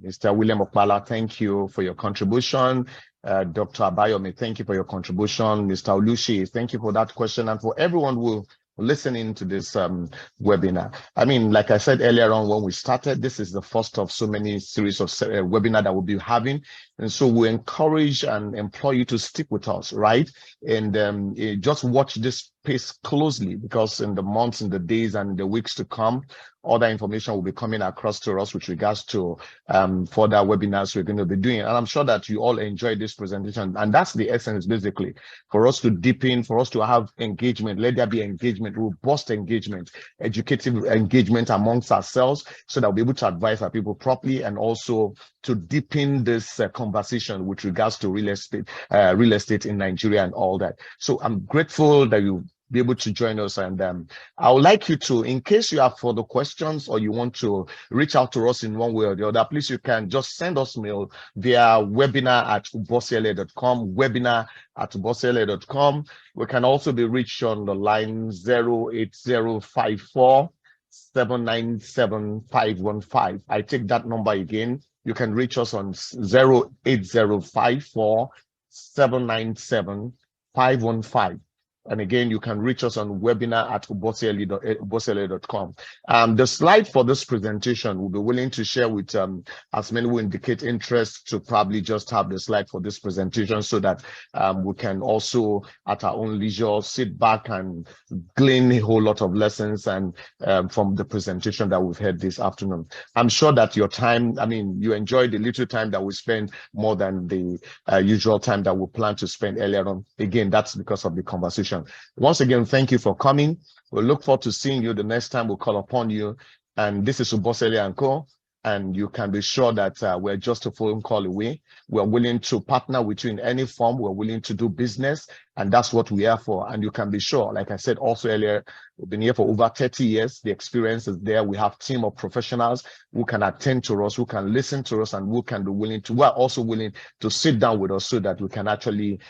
Mr. William Okpala, thank you for your contribution. Dr. Abayomi, thank you for your contribution. Mr. Olushi, thank you for that question. And for everyone who listening to this webinar. I mean, like I said earlier on when we started, this is the first of so many series of webinar that we'll be having. And so we encourage and implore you to stick with us, right? And just watch this space closely, because in the months, in the days, and the weeks to come, other information will be coming across to us with regards to further webinars we're going to be doing. And I'm sure that you all enjoyed this presentation. And that's the essence, basically, for us to deepen, for us to have engagement. Let there be engagement, robust engagement, educative engagement amongst ourselves, so that we'll be able to advise our people properly, and also to deepen this conversation with regards to real estate in Nigeria and all that. So I'm grateful that you be able to join us, and I would like you to, in case you have further questions or you want to reach out to us in one way or the other, please, you can just send us mail via webinar@ubosiele.com, webinar@ubosiele.com. We can also be reached on the line 08054 797-515. I take that number again. You can reach us on 08054 797-515. And again, you can reach us on webinar@ubosiele.com. The slide for this presentation, we'll be willing to share with as many who indicate interest to probably just have the slide for this presentation, so that we can also, at our own leisure, sit back and glean a whole lot of lessons and from the presentation that we've had this afternoon. I'm sure that your time, I mean, you enjoyed the little time that we spent more than the usual time that we plan to spend earlier on. Again, that's because of the conversation. Once again, thank you for coming. We'll look forward to seeing you the next time we'll call upon you. And this is Ubosiele & Co. And you can be sure that we're just a phone call away. We're willing to partner with you in any form. We're willing to do business. And that's what we are for. And you can be sure, like I said also earlier, we've been here for over 30 years. The experience is there. We have a team of professionals who can attend to us, who can listen to us, and who can be willing to, we're also willing to sit down with us so that we can actually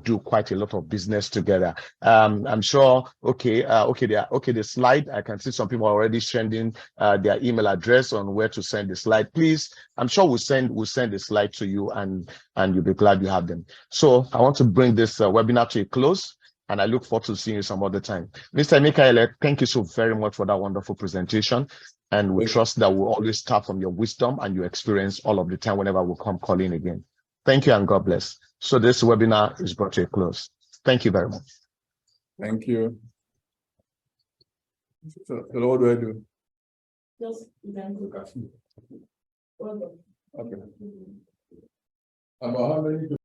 do quite a lot of business together. I'm sure, the slide, I can see some people are already sending their email address on where to send the slide. Please, I'm sure we'll send the slide to you, and you'll be glad you have them. So I want to bring this webinar to a close, and I look forward to seeing you some other time. Mr. Emeka, thank you so very much for that wonderful presentation. And we trust that we'll always start from your wisdom and your experience all of the time whenever we come calling again. Thank you, and God bless. So this webinar is brought to a close. Thank you very much. Thank you. So what do I do? Just Okay. About how many